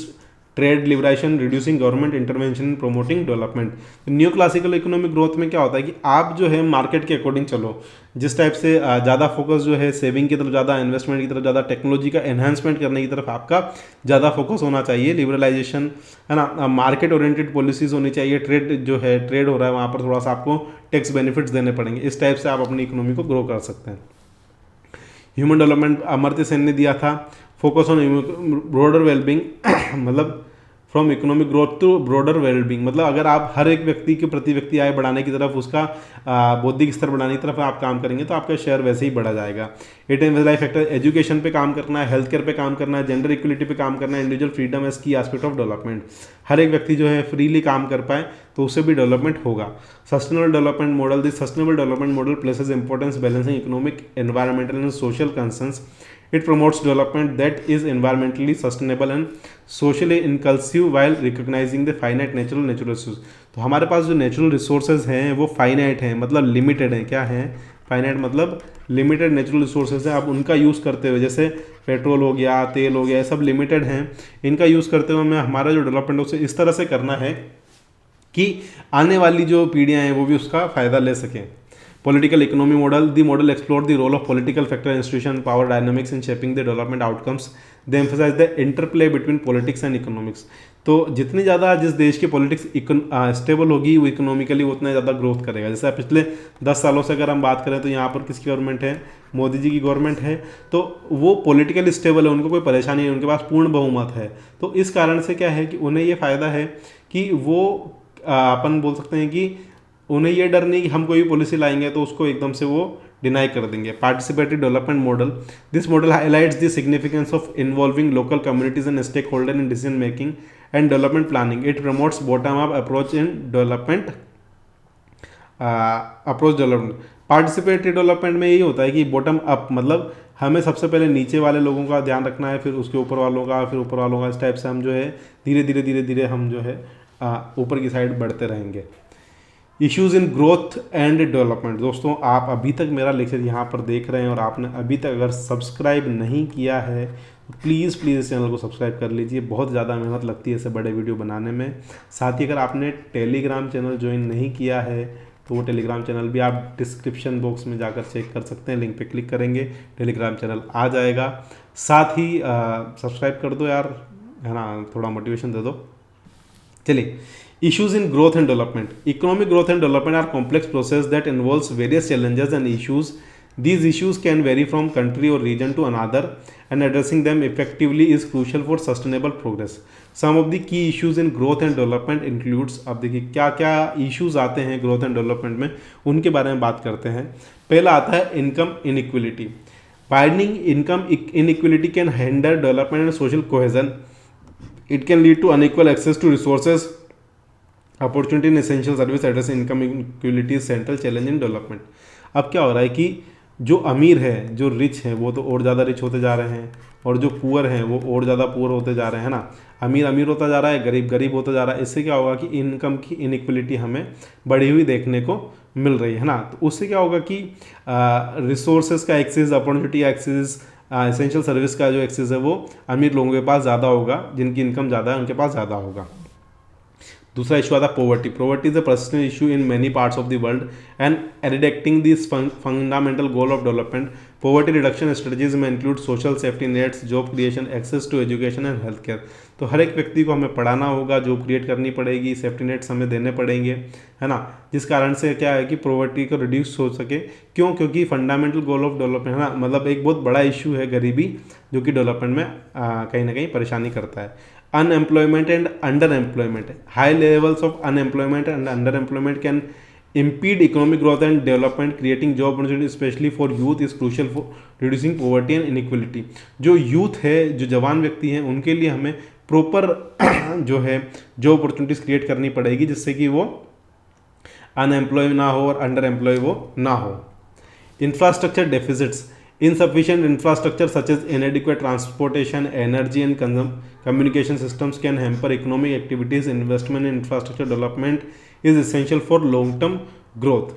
Speaker 1: trade liberation, reducing government intervention in promoting development. New classical economic growth में क्या होता है कि आप जो है market के according चलो, जिस टाइप से ज़्यादा फोकस जो है सेविंग की तरफ, ज़्यादा इन्वेस्टमेंट की तरफ, ज़्यादा टेक्नोलॉजी का एनहांसमेंट करने की तरफ आपका ज़्यादा फोकस होना चाहिए। लिबरलाइजेशन है ना, मार्केट ओरिएंटेड पॉलिसीज़ होनी चाहिए। ट्रेड जो है, ट्रेड हो रहा है वहाँ पर थोड़ा सा आपको टैक्स बेनिफिट्स देने पड़ेंगे। इस टाइप से आप अपनी इकोनॉमी को ग्रो कर सकते हैं। ह्यूमन डेवलपमेंट अमर्त्य सेन ने दिया था, फोकस ऑन ब्रॉडर वेलबींग मतलब from economic growth to broader wellbeing, मतलब अगर आप हर एक व्यक्ति के प्रति व्यक्ति आय बढ़ाने की तरफ, उसका बौद्धिक स्तर बढ़ाने की तरफ आप काम करेंगे तो आपका शेयर वैसे ही बढ़ा जाएगा। इट एम्फसाइज फैक्टर, एजुकेशन पे काम करना है, हेल्थ केयर पे काम करना है, जेंडर इक्वलिटी पे काम करना है, इंडिविजुअल फ्रीडम एज की एस्पेक्ट ऑफ डेवलपमेंट। हर एक व्यक्ति जो है फ्रीली काम कर पाए तो उससे भी डेवलपमेंट होगा। Sustainable development model, this sustainable development model places importance balancing economic, environmental and social concerns. It promotes development that is environmentally sustainable and socially inclusive while recognizing the finite natural resources। तो हमारे पास जो natural resources हैं वो finite हैं, मतलब limited हैं। क्या हैं? फाइनाइट मतलब लिमिटेड नेचुरल रिसोर्सेज हैं। आप उनका यूज़ करते हुए, जैसे पेट्रोल हो गया, तेल हो गया, ये सब लिमिटेड हैं। इनका यूज़ करते हुए हमें हमारा जो डेवलपमेंट है उसे इस तरह से करना है कि आने वाली जो पीढ़ियाँ हैं वो भी उसका फ़ायदा ले सकें। Political economy model, the model explored the role of political factor, institution, power dynamics in shaping the development outcomes. They emphasize the interplay between politics and economics। तो जितनी ज़्यादा जिस देश की पॉलिटिक्स स्टेबल होगी वो इकोनॉमिकली उतना ज़्यादा ग्रोथ करेगा। जैसे पिछले 10 सालों से अगर हम बात करें तो यहाँ पर किसकी गवर्नमेंट है? मोदी जी की गवर्नमेंट है। तो वो पॉलिटिकली स्टेबल है, उनको कोई परेशानी नहीं है, उनके पास पूर्ण बहुमत है। तो इस कारण से क्या है कि उन्हें ये फ़ायदा है कि वो अपन बोल सकते हैं कि उन्हें ये डर नहीं कि हम कोई पॉलिसी लाएंगे तो उसको एकदम से वो डिनाई कर देंगे। Participatory development model, this model highlights the significance of involving local communities and stakeholder in decision making and development planning. It promotes bottom up approach in development participatory development में यही होता है कि bottom up मतलब हमें सबसे पहले नीचे वाले लोगों का ध्यान रखना है, फिर उसके ऊपर वालों का, फिर ऊपर वालों का। इस टाइप से हम जो है धीरे धीरे हम जो है ऊपर की साइड बढ़ते रहेंगे। Issues in growth and development. दोस्तों, आप अभी तक मेरा लेक्चर यहाँ पर देख रहे हैं और आपने अभी तक अगर सब्सक्राइब नहीं किया है तो प्लीज़ इस चैनल को सब्सक्राइब कर लीजिए। बहुत ज़्यादा मेहनत लगती है ऐसे बड़े वीडियो बनाने में। साथ ही अगर आपने टेलीग्राम चैनल ज्वाइन नहीं किया है तो वो टेलीग्राम चैनल भी आप डिस्क्रिप्शन बॉक्स में जाकर चेक कर सकते हैं। लिंक पे क्लिक करेंगे, टेलीग्राम चैनल आ जाएगा। साथ ही सब्सक्राइब कर दो यार, है ना, थोड़ा मोटिवेशन दे दो। चलिए, issues in growth and development. Economic growth and development are complex process that involves various challenges and issues. These issues can vary from country or region to another, and addressing them effectively is crucial for sustainable progress. Some of the key issues in growth and development includes, अब देखिए क्या क्या issues आते हैं growth and development में, उनके बारे में बात करते हैं। पहला आता है income inequality. Widening income inequality can hinder development and social cohesion. It can lead to unequal access to resources, opportunity in essential service, address income equality central challenge in development. अब क्या हो रहा है कि जो अमीर है, जो रिच है, वो तो और ज़्यादा रिच होते जा रहे हैं और जो पुअर हैं वो और ज़्यादा पुअर होते जा रहे हैं ना। अमीर अमीर होता जा रहा है, गरीब गरीब होता जा रहा है। इससे क्या होगा कि इनकम की इनइक्वलिटी हमें बढ़ी हुई देखने को मिल रही है ना। तो उससे क्या होगा कि रिसोर्सेज का access, opportunity access, essential service का जो एक्सेस है वो अमीर लोगों के पास ज़्यादा होगा, जिनकी इनकम ज़्यादा है उनके पास ज़्यादा होगा। दूसरा इशू आता है poverty. Poverty is a personal issue in many parts of the world and addicting this fundamental goal of development. Poverty reduction strategies may include social safety nets, job creation, access to education and health care. तो हर एक व्यक्ति को हमें पढ़ाना होगा, job create करनी पड़ेगी, सेफ्टी नेट्स हमें देने पड़ेंगे, है ना। जिस कारण से क्या है कि पॉवर्टी को रिड्यूस हो सके। क्यों? क्योंकि फंडामेंटल गोल ऑफ डेवलपमेंट, है ना, मतलब एक बहुत बड़ा इशू है गरीबी, जो कि डेवलपमेंट में कहीं ना कहीं परेशानी करता है। Unemployment and underemployment. High levels of unemployment and underemployment can impede economic growth and development. Creating job opportunities especially for youth is crucial for reducing poverty and inequality. जो यूथ है, जो जवान व्यक्ति हैं, उनके लिए हमें प्रॉपर जो है जॉब अपॉर्चुनिटीज क्रिएट करनी पड़ेगी, जिससे कि वो अनएम्प्लॉय ना हो और अंडर एम्प्लॉय वो ना हो। Infrastructure deficits. Insufficient infrastructure such as inadequate transportation, energy and communication systems can hamper economic activities. Investment in infrastructure development is essential for long term growth.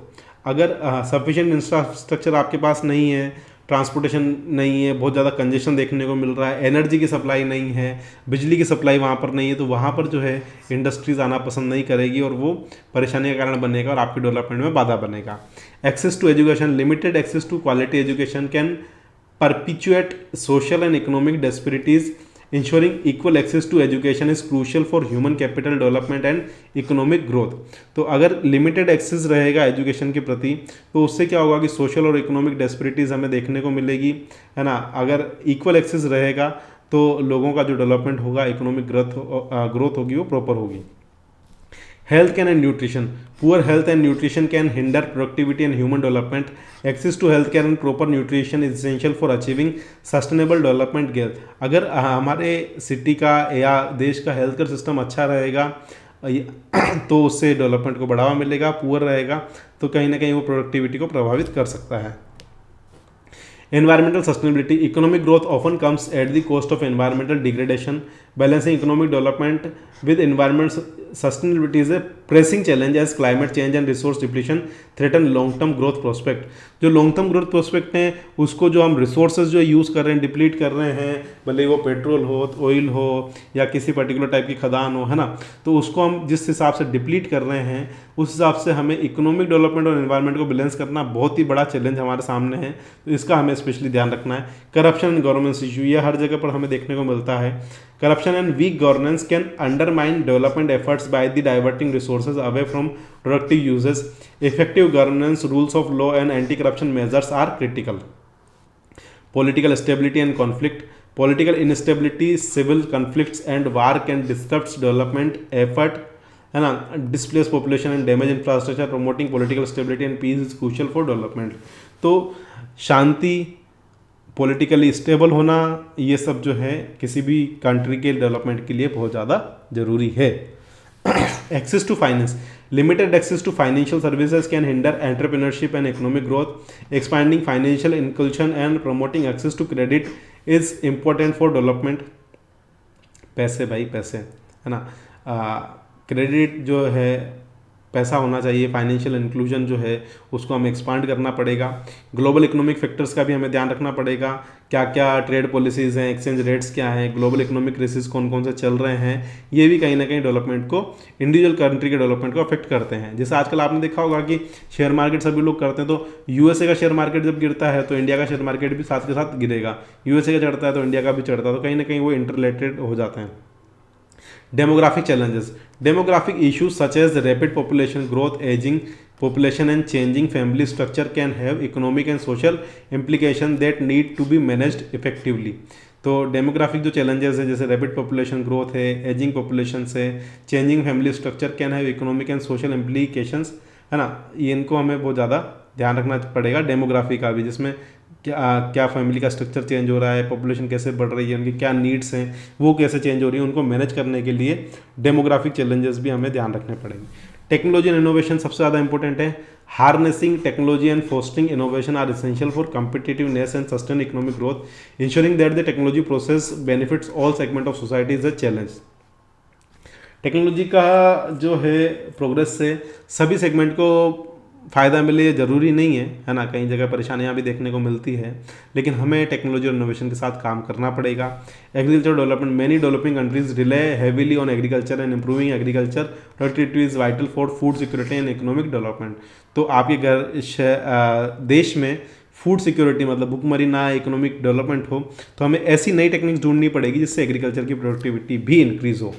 Speaker 1: अगर sufficient infrastructure आपके पास नहीं है ट्रांसपोर्टेशन नहीं है, बहुत ज़्यादा कंजेशन देखने को मिल रहा है, एनर्जी की सप्लाई नहीं है, बिजली की सप्लाई वहाँ पर नहीं है, तो वहाँ पर जो है इंडस्ट्रीज़ आना पसंद नहीं करेगी और वो परेशानी का कारण बनेगा और आपकी डेवलपमेंट में बाधा बनेगा। Access to education, limited access to quality education can perpetuate social and economic disparities. Ensuring equal access to education is crucial for human capital development and economic growth. तो अगर लिमिटेड एक्सेस रहेगा education के प्रति तो उससे क्या होगा कि सोशल और इकोनॉमिक डिस्पैरिटीज हमें देखने को मिलेगी, है ना। अगर इक्वल एक्सेस रहेगा तो लोगों का जो डेवलपमेंट होगा, इकोनॉमिक ग्रोथ होगी, वो प्रॉपर होगी। Health care and nutrition. Poor health and nutrition can hinder productivity and human development. Access to health care and proper nutrition is essential for achieving sustainable development goals. अगर हमारे city का या देश का health care system अच्छा रहेगा तो उससे डेवलपमेंट को बढ़ावा मिलेगा। पुअर रहेगा तो कहीं ना कहीं वो प्रोडक्टिविटी को प्रभावित कर सकता है। Environmental sustainability. Economic growth often comes at the cost of environmental degradation. Balancing economic development with environmental sustainability is a pressing challenge as climate change and resource depletion threaten long-term growth prospect. जो long term growth prospect हैं उसको जो हम resources जो use कर रहे हैं, deplete कर रहे हैं, भले वो पेट्रोल हो, ऑयल हो या किसी पर्टिकुलर टाइप की खदान हो, है ना, तो उसको हम जिस हिसाब से डिप्लीट कर रहे हैं उस हिसाब से हमें इकोनॉमिक डेवलपमेंट और एनवायरनमेंट को बैलेंस करना बहुत ही बड़ा चैलेंज हमारे सामने है। तो इसका हमें स्पेशली ध्यान रखना है। करप्शन एंड गवर्नेंस इशू, ये हर जगह पर हमें देखने को मिलता है। Corruption and weak governance can undermine development efforts by diverting resources away from productive uses. Effective governance, rules of law, and anti-corruption measures are critical. Political stability and conflict. Political instability, civil conflicts, and war can disrupt development effort, है ना, displace population and damage infrastructure. Promoting political stability and peace is crucial for development. तो शांति, politically stable होना, ये सब जो है किसी भी कंट्री के डेवलपमेंट के लिए बहुत ज़्यादा ज़रूरी है। Access to finance, limited access to financial services can hinder entrepreneurship and economic growth. Expanding financial inclusion and promoting access to credit is important for development. पैसे भाई पैसे, है ना, क्रेडिट जो है, पैसा होना चाहिए। फाइनेंशियल इंक्लूजन जो है उसको हमें एक्सपांड करना पड़ेगा। ग्लोबल इकोनॉमिक फैक्टर्स का भी हमें ध्यान रखना पड़ेगा, क्या क्या ट्रेड पॉलिसीज़ हैं, एक्सचेंज रेट्स क्या हैं, ग्लोबल इकोनॉमिक क्राइसिस कौन कौन से चल रहे हैं, ये भी कहीं ना कहीं डेवलपमेंट को, इंडिविजुअल कंट्री के डेवलपमेंट को अफेक्ट करते हैं। जैसे आजकल आपने देखा होगा कि शेयर मार्केट सभी लोग करते हैं, तो यूएसए का शेयर मार्केट जब गिरता है तो इंडिया का शेयर मार्केट भी साथ के साथ गिरेगा, यूएसए का चढ़ता है तो इंडिया का भी चढ़ता है, तो कहीं ना कहीं वो इंटररिलेटेड हो जाते हैं। Demographic challenges. Demographic issues such as rapid population growth, aging population and changing family structure can have economic and social implications that need to be managed effectively. तो डेमोग्राफिक जो चैलेंजेस है जैसे रैपिड पॉपुलेशन ग्रोथ है, ageing population से, changing family structure can have economic and social implications, है ना, ये इनको हमें बहुत ज़्यादा ध्यान रखना पड़ेगा। डेमोग्राफी का भी, जिसमें क्या फैमिली का स्ट्रक्चर चेंज हो रहा है, पॉपुलेशन कैसे बढ़ रही है, उनकी क्या नीड्स हैं, वो कैसे चेंज हो रही है, उनको मैनेज करने के लिए डेमोग्राफिक चैलेंजेस भी हमें ध्यान रखने पड़ेंगे। टेक्नोलॉजी एंड इनोवेशन सबसे ज़्यादा इंपॉर्टेंट है। Harnessing technology and fostering innovation are essential for competitiveness and sustain economic growth. Ensuring that the technology process benefits all segment of society is a challenge. Technology का जो है progress से सभी segment को फ़ायदा मिले ज़रूरी नहीं है ना, कई जगह परेशानियां भी देखने को मिलती है, लेकिन हमें टेक्नोलॉजी और इनोवेशन के साथ काम करना पड़ेगा। Agriculture development, many developing countries relay heavily on agriculture and improving agriculture productivity is vital for food security and economic development. तो आपके देश में फूड सिक्योरिटी मतलब भुखमरी ना, इकोनॉमिक डेवलपमेंट हो, तो हमें ऐसी नई टेक्निक्स ढूंढनी पड़ेगी जिससे एग्रीकल्चर की प्रोडक्टिविटी भी इंक्रीज हो।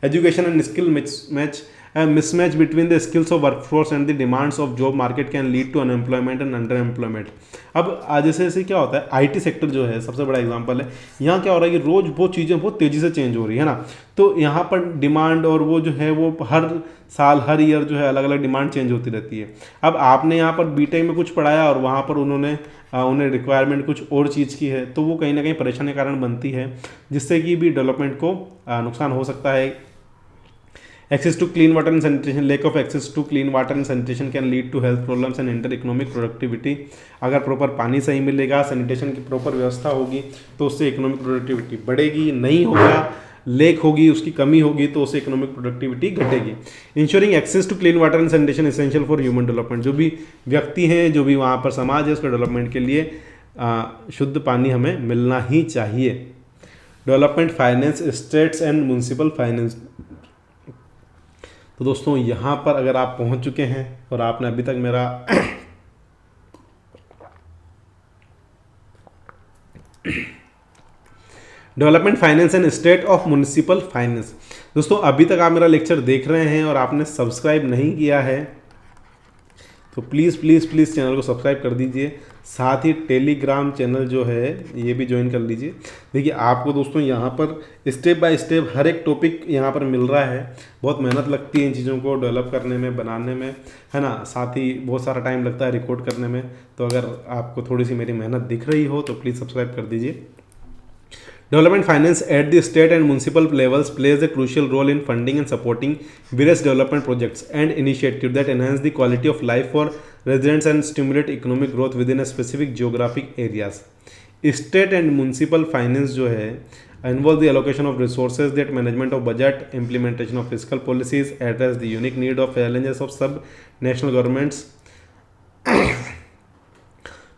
Speaker 1: Education and skill mismatch, a mismatch between the skills of workforce and the demands of job market can lead to unemployment and underemployment। अब जैसे जैसे क्या होता है, आईटी सेक्टर जो है सबसे बड़ा एग्जांपल है। यहाँ क्या हो रहा है कि रोज़ वो चीज़ें बहुत तेज़ी से चेंज हो रही है ना, तो यहाँ पर डिमांड और वो जो है वो हर साल हर ईयर जो है अलग अलग डिमांड चेंज होती रहती है। अब आपने यहाँ पर बीटेक में कुछ पढ़ाया और वहाँ पर उन्हें रिक्वायरमेंट कुछ और चीज़ की है, तो वो कहीं ना कहीं परेशानी के कारण बनती है, जिससे कि भी डेवलपमेंट को नुकसान हो सकता है। Access to clean water and sanitation, lack of access to clean water and sanitation can lead to health problems and hinder economic productivity। अगर प्रॉपर पानी सही मिलेगा, सैनिटेशन की प्रॉपर व्यवस्था होगी तो उससे इकोनॉमिक प्रोडक्टिविटी बढ़ेगी, नहीं होगा, लेक होगी, उसकी कमी होगी तो उससे इकोनॉमिक प्रोडक्टिविटी घटेगी। Ensuring access to clean water and sanitation essential for human development. जो भी व्यक्ति हैं, जो भी वहाँ पर समाज है, उसके डेवलपमेंट के लिए शुद्ध पानी हमें मिलना ही चाहिए। Development finance, states and municipal finance. तो दोस्तों यहाँ पर अगर आप पहुँच चुके हैं और आपने अभी तक मेरा development finance and state of municipal finance, दोस्तों अभी तक आप मेरा लेक्चर देख रहे हैं और आपने सब्सक्राइब नहीं किया है तो प्लीज़ प्लीज़ प्लीज़ चैनल को सब्सक्राइब कर दीजिए। साथ ही टेलीग्राम चैनल जो है ये भी ज्वाइन कर लीजिए। देखिए आपको दोस्तों यहाँ पर स्टेप बाय स्टेप हर एक टॉपिक यहाँ पर मिल रहा है। बहुत मेहनत लगती है इन चीज़ों को डेवलप करने में, बनाने में, है ना। साथ ही बहुत सारा टाइम लगता है रिकॉर्ड करने में। तो अगर आपको थोड़ी सी मेरी मेहनत दिख रही हो तो प्लीज़ सब्सक्राइब कर दीजिए। Development finance at the state and municipal levels plays a crucial role in funding and supporting various development projects and initiatives that enhance the quality of life for residents and stimulate economic growth within a specific geographic areas. State and municipal finance जो है involve the allocation of resources, that management of budget, implementation of fiscal policies, address the unique need of challenges of sub-national governments.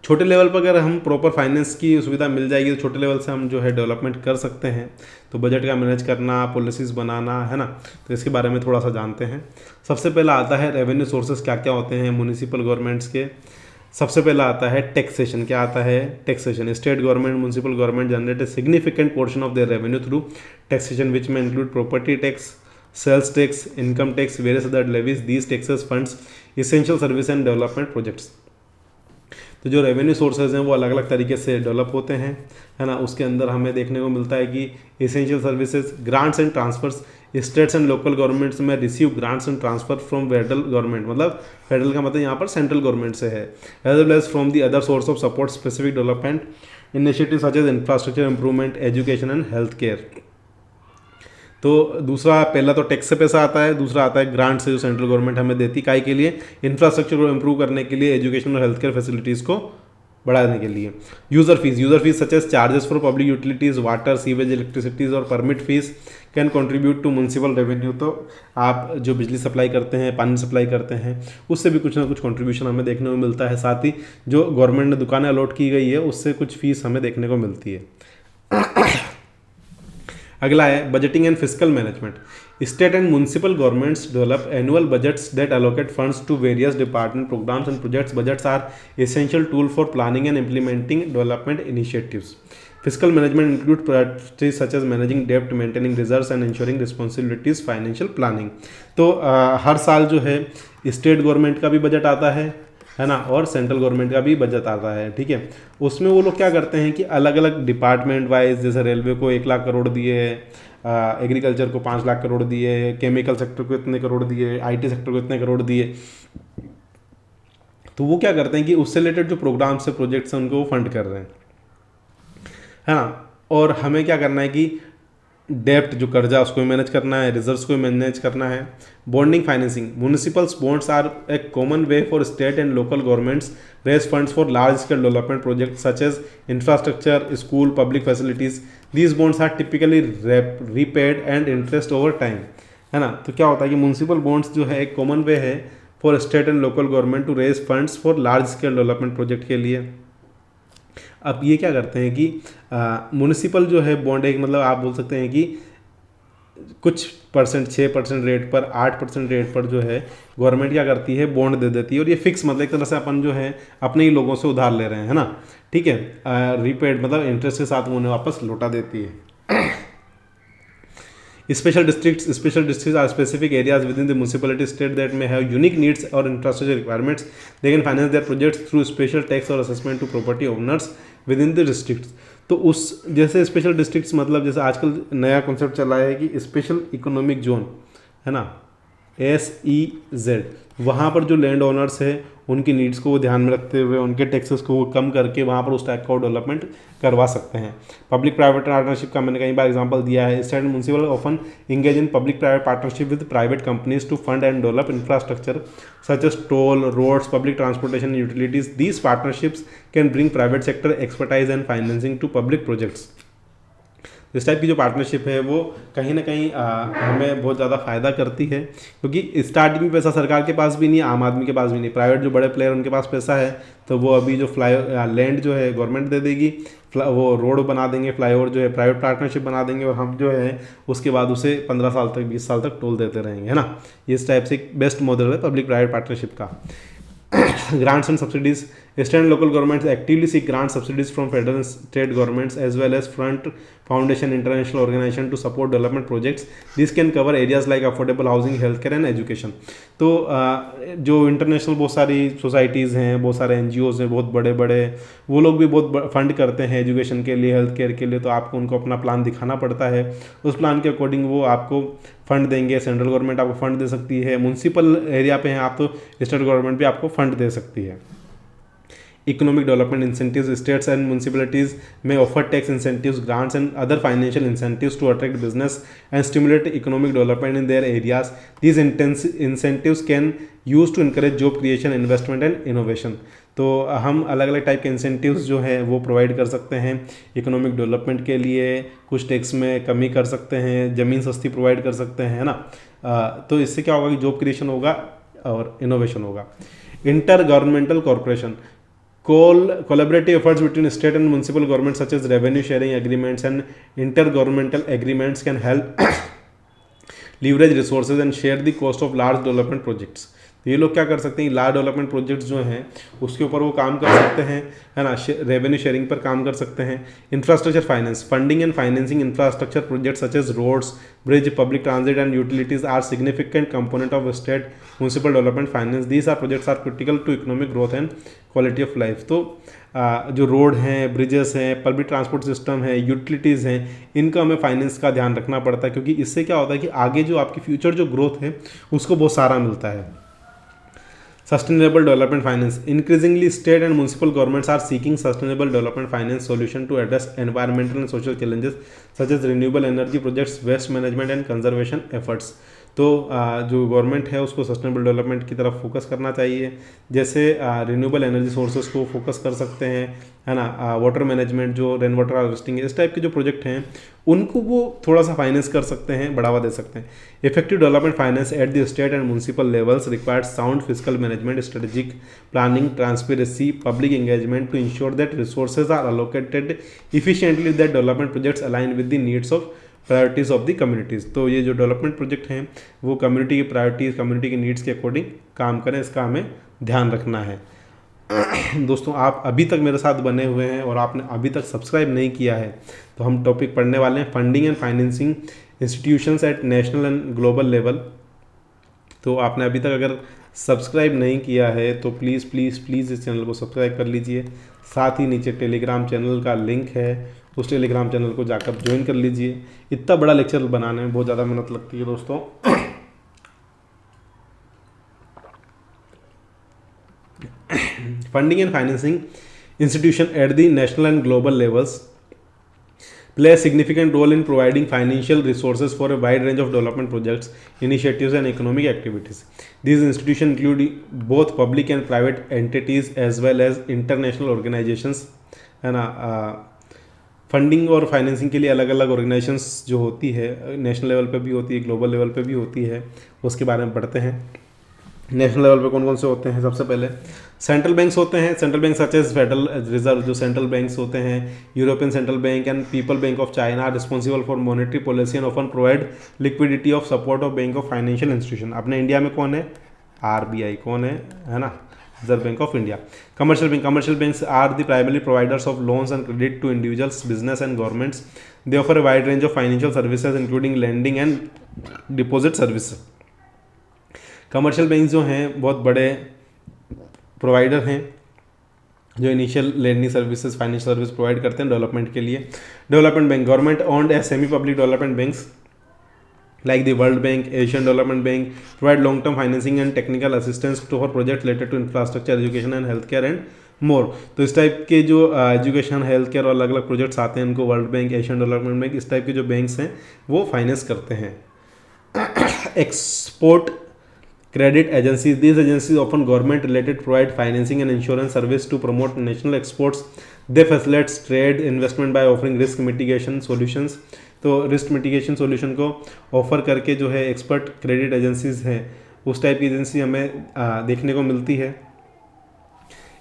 Speaker 1: छोटे level पर अगर हम proper finance की सुविधा मिल जाएगी तो छोटे लेवल से हम जो है डेवलपमेंट कर सकते हैं। तो बजट का मैनेज करना, पॉलिसीज़ बनाना, है ना। तो इसके बारे में थोड़ा सा जानते हैं। सबसे पहला आता है रेवेन्यू सोर्सेज क्या क्या होते हैं म्यूनिसिपल गवर्नमेंट्स के। सबसे पहला आता है टैक्सेशन। क्या आता है? Taxation. State government, municipal government generate a significant portion of their revenue through taxation which may include property tax, sales tax, income tax, various other levies. These taxes funds essential service and development projects. तो जो revenue sources हैं वो अलग अलग तरीके से develop होते हैं, है ना। उसके अंदर हमें देखने को मिलता है कि essential services, grants and transfers. States and local governments may receive grants and transfer from federal government, मतलब फेडरल का मतलब यहाँ पर सेंट्रल गवर्नमेंट से है। As well as from the other source of support specific development initiative such as infrastructure improvement, education and health care. तो दूसरा, पहला तो टैक्स से पैसा आता है, दूसरा आता है ग्रांट से जो सेंट्रल गवर्नमेंट हमें देती है के लिए, इंफ्रास्ट्रक्चर को इंप्रूव करने के लिए, एजुकेशन और हेल्थ केयर फैसिलिटीज़ को बढ़ाने के लिए। User fees such as charges for public utilities, water, sewage, electricities और permit fees can contribute to municipal revenue. तो आप जो बिजली सप्लाई करते हैं, पानी सप्लाई करते हैं, उससे भी कुछ ना कुछ कंट्रीब्यूशन हमें देखने को मिलता है। साथ ही जो गवर्नमेंट ने दुकानें अलॉट की गई है उससे कुछ फीस हमें देखने को मिलती है। अगला है budgeting and fiscal management. State and municipal governments develop annual budgets that allocate funds to various department, programmes and projects. Budgets are essential tool for planning and implementing development initiatives. Fiscal management include priorities such as managing डेब्ट, maintaining reserves and ensuring responsibilities, financial planning. तो हर साल जो है state government का भी budget आता है ना, और सेंट्रल गवर्नमेंट का भी बजट आता है, ठीक है। उसमें वो लोग क्या करते हैं कि अलग अलग डिपार्टमेंट वाइज, जैसे रेलवे को 1 लाख करोड़ दिए, एग्रीकल्चर को 5 लाख करोड़ दिए, केमिकल सेक्टर को इतने करोड़ दिए, IT सेक्टर को इतने करोड़ दिए। तो वो क्या करते हैं कि उससे रिलेटेड जो प्रोग्राम्स से प्रोजेक्ट्स हैं उनको वो फंड कर रहे हैं, है ना। और हमें क्या करना है कि डेप्ट जो कर्जा उसको भी मैनेज करना है, रिजर्व्स को भी मैनेज करना है। Bonding financing. Municipals bonds are a common way for state and local governments raise funds for large scale development project such as infrastructure, school, public facilities. These bonds are typically repaid and interest over time, है ना। तो क्या होता है कि municipal bonds जो है एक कॉमन वे है for state and local government to raise funds for large scale development project के लिए। अब ये क्या करते हैं कि म्यूनिसिपल जो है बॉन्ड एक, मतलब आप बोल सकते हैं कि कुछ परसेंट 6% रेट पर, 8% रेट पर जो है गवर्नमेंट क्या करती है, बॉन्ड दे देती है। और ये फिक्स, मतलब एक तरह से अपन जो है अपने ही लोगों से उधार ले रहे हैं, है ना, ठीक है। रीपेड मतलब इंटरेस्ट के साथ उन्हें वापस लौटा देती है। Special districts are specific areas within the municipality state that may have unique needs or infrastructure requirements. They can finance their projects through special tax or assessment to property owners within the districts. तो उस जैसे special districts, मतलब जैसे आजकल नया concept चला है कि स्पेशल इकोनॉमिक जोन, है ना, SEZ, वहाँ पर जो लैंड ओनर्स है उनकी नीड्स को वो ध्यान में रखते हुए उनके टैक्सेस को वो कम करके वहाँ पर उस टाइप का डेवलपमेंट करवा सकते हैं। पब्लिक प्राइवेट पार्टनरशिप का मैंने कई बार एग्जांपल दिया है। State municipal often engage in public private partnership with private companies to fund and develop infrastructure such as toll, roads, public transportation, utilities. These partnerships can bring private sector expertise and financing to public projects. इस type की जो partnership है वो कहीं ना कहीं हमें बहुत ज़्यादा फ़ायदा करती है, क्योंकि स्टार्टिंग में पैसा सरकार के पास भी नहीं है, आम आदमी के पास भी नहीं, प्राइवेट जो बड़े प्लेयर उनके पास पैसा है, तो वो अभी जो लैंड जो है गवर्नमेंट दे देगी, वो रोड बना देंगे, फ्लाईओवर जो है प्राइवेट पार्टनरशिप बना देंगे, और हम जो है उसके बाद उसे 15 साल तक 20 साल तक टोल देते रहेंगे, है ना। इस टाइप से एक बेस्ट मॉडल है पब्लिक प्राइवेट पार्टनरशिप का। grants and subsidies, state and local governments actively seek grant subsidies from federal and state governments as well as fund foundation international organization to support development projects. This can cover areas like affordable housing, healthcare and education. तो जो international बहुत सारी societies हैं, बहुत सारे NGOs हैं, बहुत बड़े बड़े, वो लोग भी बहुत फंड करते हैं एजुकेशन के लिए, हेल्थ केयर के लिए, तो आपको उनको अपना प्लान दिखाना पड़ता है, उस प्लान के अकॉर्डिंग वो आपको फंड देंगे। सेंट्रल गवर्नमेंट आपको फंड दे सकती है, म्यूनसिपल एरिया पे हैं आप तो स्टेट गवर्नमेंट भी आपको फंड दे सकती है। Economic development incentives, states and municipalities may offer tax incentives, grants and other financial incentives to attract business and stimulate economic development in their areas. These incentives can use to encourage job creation, investment and innovation. तो हम अलग अलग type के incentives जो है वो provide कर सकते हैं इकोनॉमिक डेवलपमेंट के लिए, कुछ टैक्स में कमी कर सकते हैं, ज़मीन सस्ती प्रोवाइड कर सकते हैं, है ना। तो इससे क्या होगा कि जॉब क्रिएशन होगा और इनोवेशन होगा। Inter governmental corporation, collaborative efforts between state and municipal governments such as revenue sharing agreements and intergovernmental agreements can help leverage resources and share the cost of large development projects. तो ये लोग क्या कर सकते हैं, large development projects जो हैं उसके ऊपर वो काम कर सकते हैं, है ना, रेवेन्यू शेयरिंग पर काम कर सकते हैं। Infrastructure finance, funding and financing infrastructure projects such as roads, bridge, public transit and utilities are significant component of state municipal development finance. These are projects are critical to economic growth and quality of life. तो जो road हैं, bridges हैं, public transport system है, utilities हैं, इनका हमें finance का ध्यान रखना पड़ता है, क्योंकि इससे क्या होता है कि आगे जो आपकी फ्यूचर जो ग्रोथ है उसको बहुत सारा मिलता है। Sustainable development finance, increasingly state and municipal governments are seeking sustainable development finance solution to address environmental and social challenges such as renewable energy projects, waste management and conservation efforts. तो जो government है उसको sustainable development की तरफ focus करना चाहिए, जैसे renewable energy sources को फोकस कर सकते हैं, है ना, वाटर मैनेजमेंट, जो रेन वाटर हार्वेस्टिंग, इस टाइप के जो प्रोजेक्ट हैं उनको वो थोड़ा सा फाइनेंस कर सकते हैं, बढ़ावा दे सकते हैं। Effective development finance at the state and municipal levels requires sound physical management, strategic planning, transparency, public engagement to ensure that resources are allocated efficiently, that development projects align with the needs of priorities of the communities. तो ये जो development project हैं वो community की priorities, community की needs के according काम करें, इसका हमें ध्यान रखना है। दोस्तों, आप अभी तक मेरे साथ बने हुए हैं और आपने अभी तक सब्सक्राइब नहीं किया है, तो हम टॉपिक पढ़ने वाले हैं funding and financing institutions at national and global level. तो आपने अभी तक अगर सब्सक्राइब नहीं किया है तो प्लीज़ प्लीज़ प्लीज़ इस चैनल को सब्सक्राइब कर लीजिए। साथ ही नीचे टेलीग्राम चैनल का लिंक है, उस टेलीग्राम चैनल को जाकर ज्वाइन कर लीजिए। इतना बड़ा लेक्चर बनाने में बहुत ज़्यादा मेहनत लगती है दोस्तों। Funding and financing institution at the national and global levels play a significant role in providing financial resources for a wide range of development projects, initiatives and economic activities. These institutions include both public and private entities as well as international organizations, है ना। Funding और financing के लिए अलग अलग organisations जो होती है, नेशनल लेवल पे भी होती है, ग्लोबल लेवल पे भी होती है, उसके बारे में पढ़ते हैं। नेशनल लेवल पे कौन कौन से होते हैं? सबसे पहले सेंट्रल बैंक्स होते हैं। Central bank such as Federal Reserve, जो सेंट्रल बैंक्स होते हैं, European Central Bank and People Bank of China are responsible for monetary policy and often provide liquidity of support of bank of financial institution. अपने India में कौन है? RBI कौन है ना, Reserve Bank of India. Commercial banks are the primary providers of loans and credit to individuals, business and governments. They offer a wide range of financial services including lending and deposit service. Commercial bank जो हैं बहुत बड़े provider हैं जो initial lending services, financial service provide करते हैं development के लिए। Development bank, government owned and semi public development banks like the World Bank, Asian Development Bank provide long-term financing and technical assistance to for projects related to infrastructure, education and healthcare and more। तो इस type के जो education, health care और अलग अलग projects आते हैं उनको world bank, Asian development bank, इस टाइप के जो बैंक्स हैं वो फाइनेंस करते हैं। Export credit agencies. These agencies, often government related, provide financing and insurance service to promote national exports. They facilitate trade investment by offering risk mitigation solutions. तो risk mitigation solution को offer करके जो है expert credit agencies हैं, उस type की agency हमें देखने को मिलती है.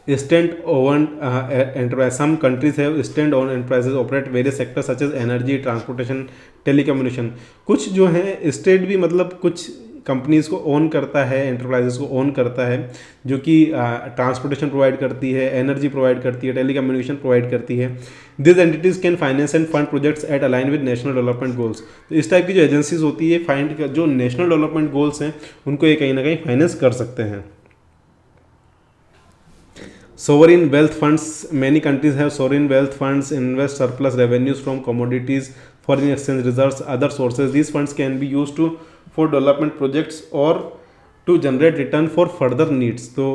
Speaker 1: Stand own enterprise. Some countries have stand own enterprises operate various sectors such as energy, transportation, telecommunication. कुछ जो है स्टेट भी मतलब कुछ कंपनीज को ओन करता है, एंटरप्राइजेस को ओन करता है, जो कि ट्रांसपोर्टेशन प्रोवाइड करती है, एनर्जी प्रोवाइड करती है, टेलीकम्युनिकेशन प्रोवाइड करती है. This entities can finance and fund projects at align with national development goals. तो इस टाइप की जो एजेंसीज होती है फाइंड जो नेशनल डेवलपमेंट गोल्स हैं उनको ये कहीं ना कहीं फाइनेंस कर सकते हैं. Sovereign wealth funds. Many countries have sovereign wealth funds, invest surplus revenues from commodities, foreign exchange reserves, other sources. These funds can be used for development projects or to generate return for further needs. तो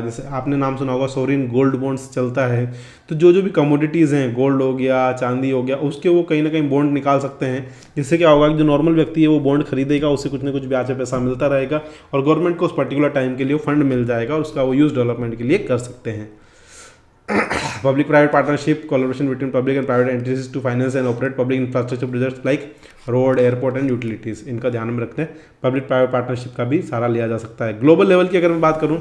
Speaker 1: जैसे आपने नाम सुना होगा sovereign gold bonds चलता है. तो जो भी कमोडिटीज़ हैं, गोल्ड हो गया, चांदी हो गया, उसके वो कहीं ना कहीं बॉन्ड निकाल सकते हैं, जिससे क्या होगा कि जो नॉर्मल व्यक्ति है वो बॉन्ड खरीदेगा, उससे कुछ ना कुछ ब्याज पे पैसा मिलता रहेगा और गवर्नमेंट को उस पर्टिकुलर टाइम के लिए वो फंड मिल जाएगा और उसका वो यूज़ डेवलपमेंट के लिए कर सकते हैं. Public private partnership, collaboration between public and private entities to finance and operate public infrastructure projects like road, airport and utilities. इनका ध्यान में रखते हैं. पब्लिक प्राइवेट पार्टनरशिप का भी सहारा लिया जा सकता है. ग्लोबल लेवल की अगर मैं बात करूं,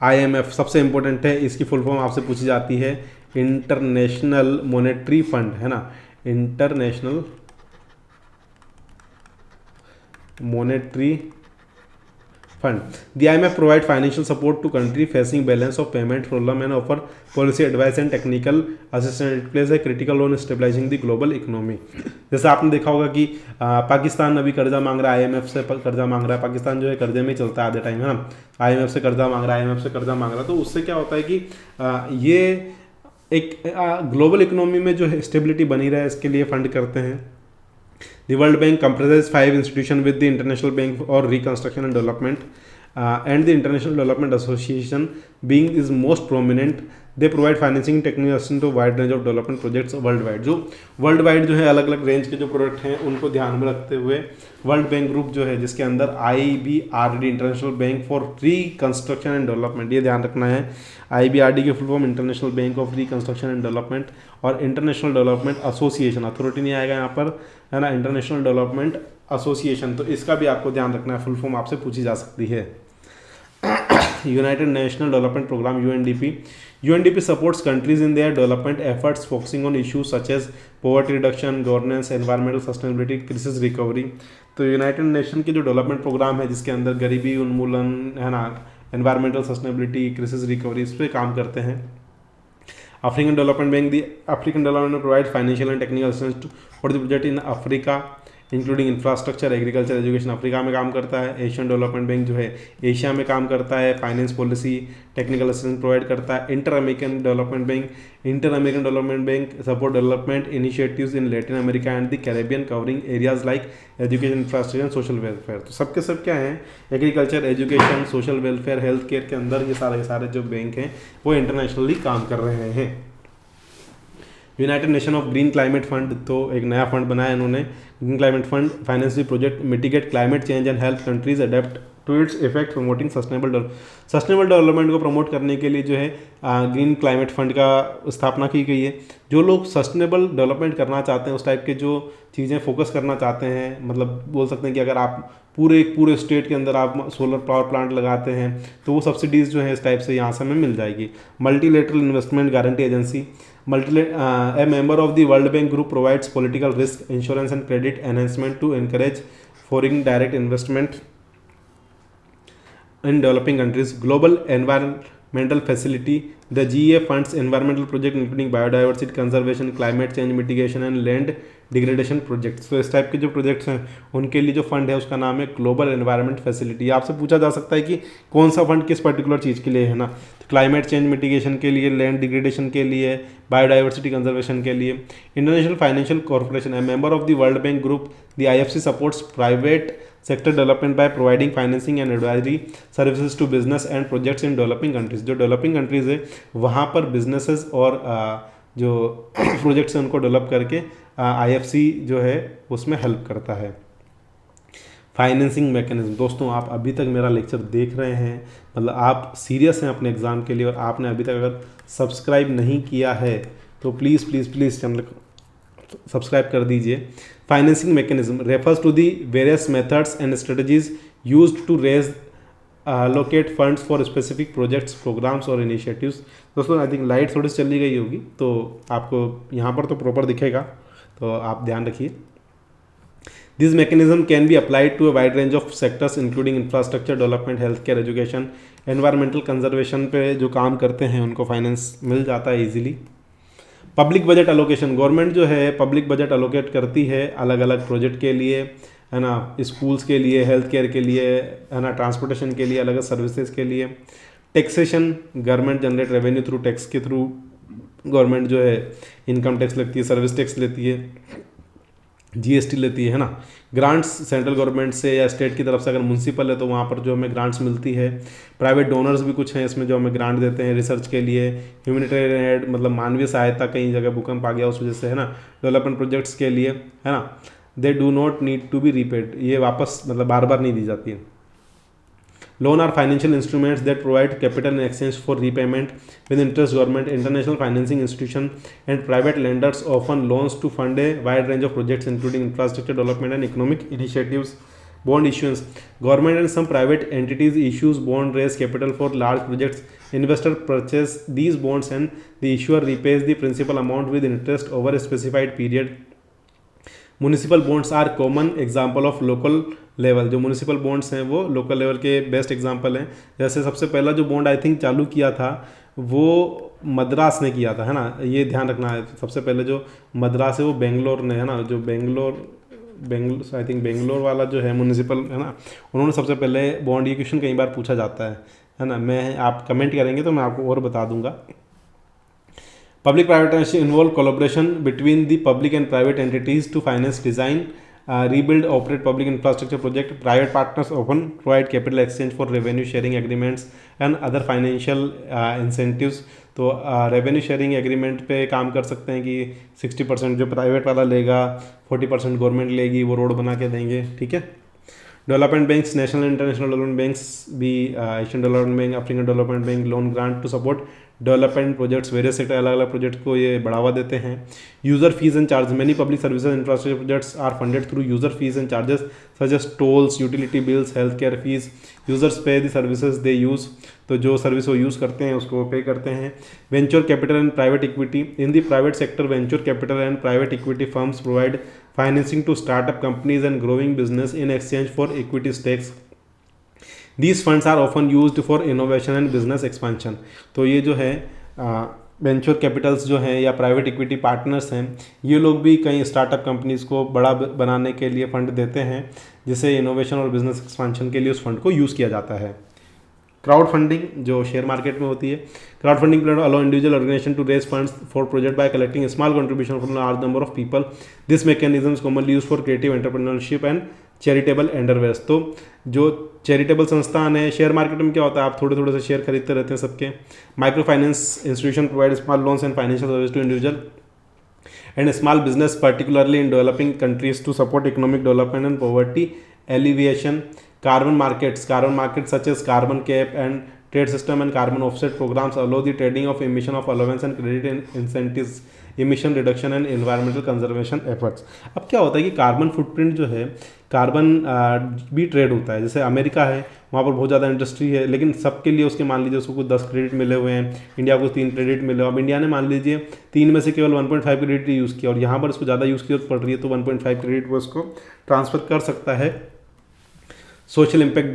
Speaker 1: IMF सबसे इंपॉर्टेंट है. इसकी फुल फॉर्म आपसे पूछी जाती है इंटरनेशनल मॉनेटरी फंड, है ना, international monetary fund. The IMF provide financial support to country facing balance of payment problem and offer policy advice and technical assistance. It plays a critical role in stabilizing the global economy. जैसे आपने देखा होगा कि पाकिस्तान अभी कर्जा मांग रहा है, IMF से कर्जा मांग रहा है. पाकिस्तान जो है कर्जे में चलता है आधे टाइम, है ना. IMF से कर्जा मांग रहा है, IMF से कर्जा मांग रहा है. तो उससे क्या होता है कि ये एक ग्लोबल इकोनॉमी में जो है स्टेबिलिटी बनी रहे, इसके लिए फंड करते हैं. The World Bank comprises 5 institutions with the International Bank for Reconstruction and Development and the International Development Association being is most prominent. They provide financing technical assistance to a wide range of development projects worldwide. जो world जो है अलग अलग range के जो product हैं उनको ध्यान में रखते हुए वर्ल्ड बैंक ग्रुप जो है, जिसके अंदर IBRD international bank for reconstruction and development, ये ध्यान रखना है. IBRD के full form international bank of reconstruction and development और इंटरनेशनल डेवलपमेंट एसोसिएशन, अथॉरिटी नहीं आएगा यहाँ पर, है ना, इंटरनेशनल डेवलपमेंट एसोसिएशन. तो इसका भी आपको ध्यान रखना है, फुल फॉर्म आपसे पूछी जा सकती है. United National Development Programme UNDP supports countries in their development efforts focusing on issues such as poverty reduction, governance, environmental sustainability, crisis recovery. तो यूनाइटेड नेशन के जो डेवलपमेंट प्रोग्राम है जिसके अंदर गरीबी उन्मूलन, है ना, एनवायरमेंटल सस्टेनेबिलिटी, क्रिसिस रिकवरी, इस पर काम करते हैं. African development bank, the African development provide financial and technical assistance for the project in Africa including infrastructure, agriculture, education. Africa में काम करता है. एशियन डेवलपमेंट बैंक जो है एशिया में काम करता है, finance policy, technical assistance provide करता है. Inter American development bank support development initiatives in Latin America and the Caribbean covering areas like education, infrastructure, social welfare. तो सबके सब क्या हैं, agriculture, education, social welfare, health care के अंदर ये सारे जो बैंक हैं वो इंटरनेशनली काम कर रहे हैं. United Nation of Green Climate Fund, तो एक नया फंड बनाया इन्होंने. Green Climate Fund finance the project mitigate climate change and help countries adapt to its effect, promoting sustainable development को प्रमोट करने के लिए जो है ग्रीन क्लाइमेट फंड का स्थापना की गई है. जो लोग सस्टेनेबल डेवलपमेंट करना चाहते हैं, उस टाइप के जो चीज़ें फोकस करना चाहते हैं, मतलब बोल सकते हैं कि अगर आप पूरे स्टेट के अंदर आप सोलर पावर प्लांट लगाते हैं तो वो सब्सिडीज़ जो है इस टाइप से यहाँ से हमें मिल जाएगी. Multilateral investment guarantee agency, a member of the World Bank Group provides political risk insurance and credit enhancement to encourage foreign direct investment in developing countries. Global Environmental Facility, the GEF funds environmental projects including biodiversity conservation, climate change mitigation and land degradation projects. तो इस type के जो projects हैं उनके लिए जो fund है उसका नाम है ग्लोबल एनवायरनमेंट फैसिलिटी. आपसे पूछा जा सकता है कि कौन सा फंड किस पर्टिकुलर चीज़ के लिए है ना. तो क्लाइमेट चेंज मिटिगेशन के लिए, लैंड डिग्रेडेशन के लिए, बायोडाइवर्सिटी कंजर्वेशन के लिए. International Financial Corporation, a member of the World Bank Group, the IFC supports private sector development by providing financing and advisory services to business and projects in developing countries. जो developing countries है वहाँ पर businesses और जो projects हैं उनको develop करके IFC जो है उसमें हेल्प करता है. Financing mechanism. दोस्तों आप अभी तक मेरा लेक्चर देख रहे हैं, मतलब आप सीरियस हैं अपने एग्ज़ाम के लिए और आपने अभी तक अगर सब्सक्राइब नहीं किया है तो प्लीज़ प्लीज़ प्लीज़ चैनल को सब्सक्राइब कर दीजिए। Financing mechanism refers to the various methods and strategies used to raise allocate funds for specific projects, programmes और इनिशिएटिव्स। दोस्तों आई थिंक लाइट थोड़ी सी चली गई होगी तो आपको यहाँ पर तो प्रॉपर दिखेगा, तो आप ध्यान रखिए। This mechanism can be applied to a wide range of sectors including infrastructure development, health care, education, environmental conservation पे जो काम करते हैं उनको फाइनेंस मिल जाता है easily. Public budget allocation, government जो है पब्लिक बजट अलोकेट करती है अलग अलग प्रोजेक्ट के लिए, है ना, स्कूल्स के लिए, हेल्थ केयर के लिए, है ना, ट्रांसपोर्टेशन के लिए, अलग अलग सर्विसेज के लिए। Taxation, government generate revenue through tax के थ्रू गवर्नमेंट जो है इनकम टैक्स लेती है, सर्विस टैक्स लेती है, जीएसटी लेती है ना। ग्रांट्स सेंट्रल गवर्नमेंट से या स्टेट की तरफ से, अगर म्यूनसिपल है तो वहाँ पर जो हमें ग्रांट्स मिलती है। प्राइवेट डोनर्स भी कुछ हैं इसमें जो हमें ग्रांट देते हैं रिसर्च के लिए। ह्यूमैनिटेरियन एड मतलब मानवीय सहायता, कई जगह भूकंप आ गया उस वजह से, है ना, डेवलपमेंट प्रोजेक्ट्स के लिए, है ना। They do not need to be repaid, ये वापस मतलब बार बार नहीं दी जाती है। Loan are financial instruments that provide capital in exchange for repayment with interest. Government, international financing institution and private lenders often loans to fund a wide range of projects including infrastructure development and economic initiatives. Bond issuance, government and some private entities issues bond, raise capital for large projects. Investor purchase these bonds and the issuer repays the principal amount with interest over a specified period. Municipal bonds are common example of local level, जो municipal bonds हैं वो local level के best example हैं। जैसे सबसे पहला जो bond I think चालू किया था वो मद्रास ने किया था, है ना, ये ध्यान रखना है। सबसे पहले जो मद्रास है वो बेंगलोर ने, है ना, जो बेंगलोर आई थिंक बेंगलोर वाला जो है म्यूनिसिपल, है ना, उन्होंने सबसे पहले बॉन्ड, ये क्वेश्चन कई बार पूछा जाता है ना। मैं आप कमेंट करेंगे तो मैं आपको और बता दूंगा। Public privatization involve collaboration between the public and private entities to finance design, rebuild, operate public infrastructure project. Private partners often provide capital exchange for revenue sharing agreements and other financial incentives. तो revenue sharing agreement पे काम कर सकते हैं कि 60% जो private वाला लेगा, 40% गवर्नमेंट लेगी, वो रोड बना के देंगे, ठीक है। Development banks, national international development banks भी, Asian development bank, African development bank, loan grant to support development projects, various sector, अलग अलग प्रोजेक्ट को ये बढ़ावा देते हैं। User fees and charge, many public services infrastructure projects are funded through user fees and charges such as tolls, utility bills, health care fees. Users pay the services they use, तो जो service वो use करते हैं उसको pay करते हैं। Venture capital and private equity, in the private sector venture capital and private equity firms provide financing to startup companies and growing business in exchange for equity stakes. These funds are often used for innovation and business expansion. तो ये जो है venture Capitals जो हैं या private equity partners हैं, ये लोग भी कई स्टार्टअप कंपनीज़ को बड़ा बनाने के लिए फ़ंड देते हैं, जिसे इनोवेशन और बिजनेस एक्सपेंशन के लिए उस फंड को यूज़ किया जाता है। क्राउड फंडिंग जो शेयर मार्केट में होती है, crowd funding platform allow individual organisation to raise funds for project by collecting small contribution from large number of people. This mechanism is commonly use for creative entrepreneurship and charitable endeavours. तो जो charitable संस्थान है, share market में क्या होता है, आप थोड़े थोड़े से शेयर खरीदते रहते हैं सबके। Microfinance institution provide small loans and financial service to individual and small business particularly in developing countries to support economic development and poverty alleviation. Carbon markets such as carbon cap and trade system and carbon offset programs allow the trading of emission of allowance and credit incentives, emission reduction and environmental conservation efforts। अब क्या होता है कि carbon footprint जो है, carbon भी trade होता है। जैसे अमेरिका है, वहाँ पर बहुत ज़्यादा इंडस्ट्री है, लेकिन सबके लिए उसके मान लीजिए उसको कुछ 10 क्रेडिट मिले हुए हैं, इंडिया को 3 क्रेडिट मिले हुए। अब इंडिया ने मान लीजिए 3 में से केवल 1.5 क्रेडिट यूज़ किया और यहाँ पर इसको ज़्यादा यूज़ की जरूरत पड़ रही है, तो 1.5 क्रेडिट वो उसको ट्रांसफर कर सकता है। Social impact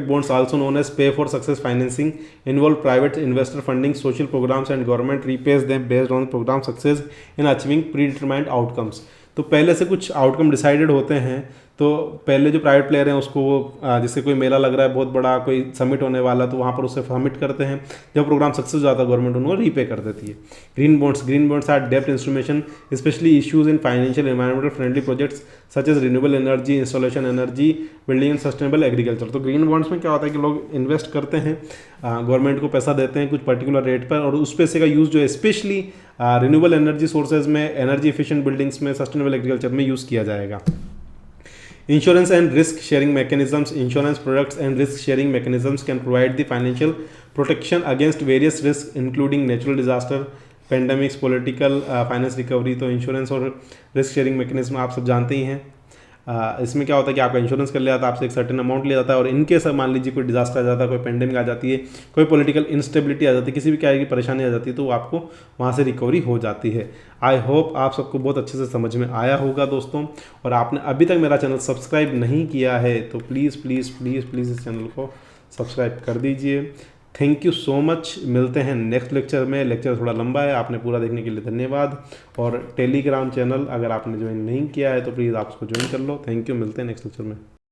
Speaker 1: bonds also known as pay for success financing involve private investor funding social programs and government repays them based on program success in achieving predetermined outcomes। तो पहले से कुछ आउटकम डिसाइडेड होते हैं, तो पहले जो प्राइवेट प्लेयर हैं उसको वो जैसे कोई मेला लग रहा है बहुत बड़ा, कोई समिट होने वाला, तो वहाँ पर उससे सबमिट करते हैं। जब प्रोग्राम सक्सेस हो जाता है गवर्नमेंट उनको रीपे कर देती है। ग्रीन बॉन्ड्स आर डेब्ट instrumentation specially issues in financial environmental friendly projects such as renewable energy installation, energy building and sustainable agriculture. तो ग्रीन बॉन्ड्स में क्या होता है कि लोग इन्वेस्ट करते हैं, गवर्नमेंट को पैसा देते हैं कुछ पर्टिकुलर रेट पर, और उस पैसे का यूज़ जो है स्पेशली रिन्यूएबल एनर्जी सोर्सेज में, एनर्जी एफिशिएंट बिल्डिंग्स में, सस्टेनेबल एग्रीकल्चर में यूज़ किया जाएगा। Insurance and risk sharing mechanisms. Insurance products and risk sharing mechanisms can provide the financial protection against various risks including natural disaster, pandemics, political, finance recovery. तो insurance और risk sharing mechanism आप सब जानते ही हैं। इसमें क्या होता है कि आपका इंश्योरेंस कर लिया जाता है, आपसे एक सर्टेन अमाउंट लिया जाता है, और इनके सब मान लीजिए कोई डिजास्टर आ जाता है, कोई पेंडेमिक आ जाती है, कोई पॉलिटिकल इंस्टेबिलिटी आ जाती है, किसी भी क्या की परेशानी आ जाती है, तो आपको वहाँ से रिकवरी हो जाती है। आई होप आप सबको बहुत अच्छे से समझ में आया होगा दोस्तों, और आपने अभी तक मेरा चैनल सब्सक्राइब नहीं किया है तो प्लीज़ प्लीज़ प्लीज़ प्लीज़ इस चैनल को सब्सक्राइब कर दीजिए। Thank you so much. मिलते हैं नेक्स्ट लेक्चर में। लेक्चर थोड़ा लंबा है, आपने पूरा देखने के लिए धन्यवाद। और टेलीग्राम चैनल अगर आपने ज्वाइन नहीं किया है तो प्लीज़ आप उसको ज्वाइन कर लो। Thank you. मिलते हैं नेक्स्ट लेक्चर में।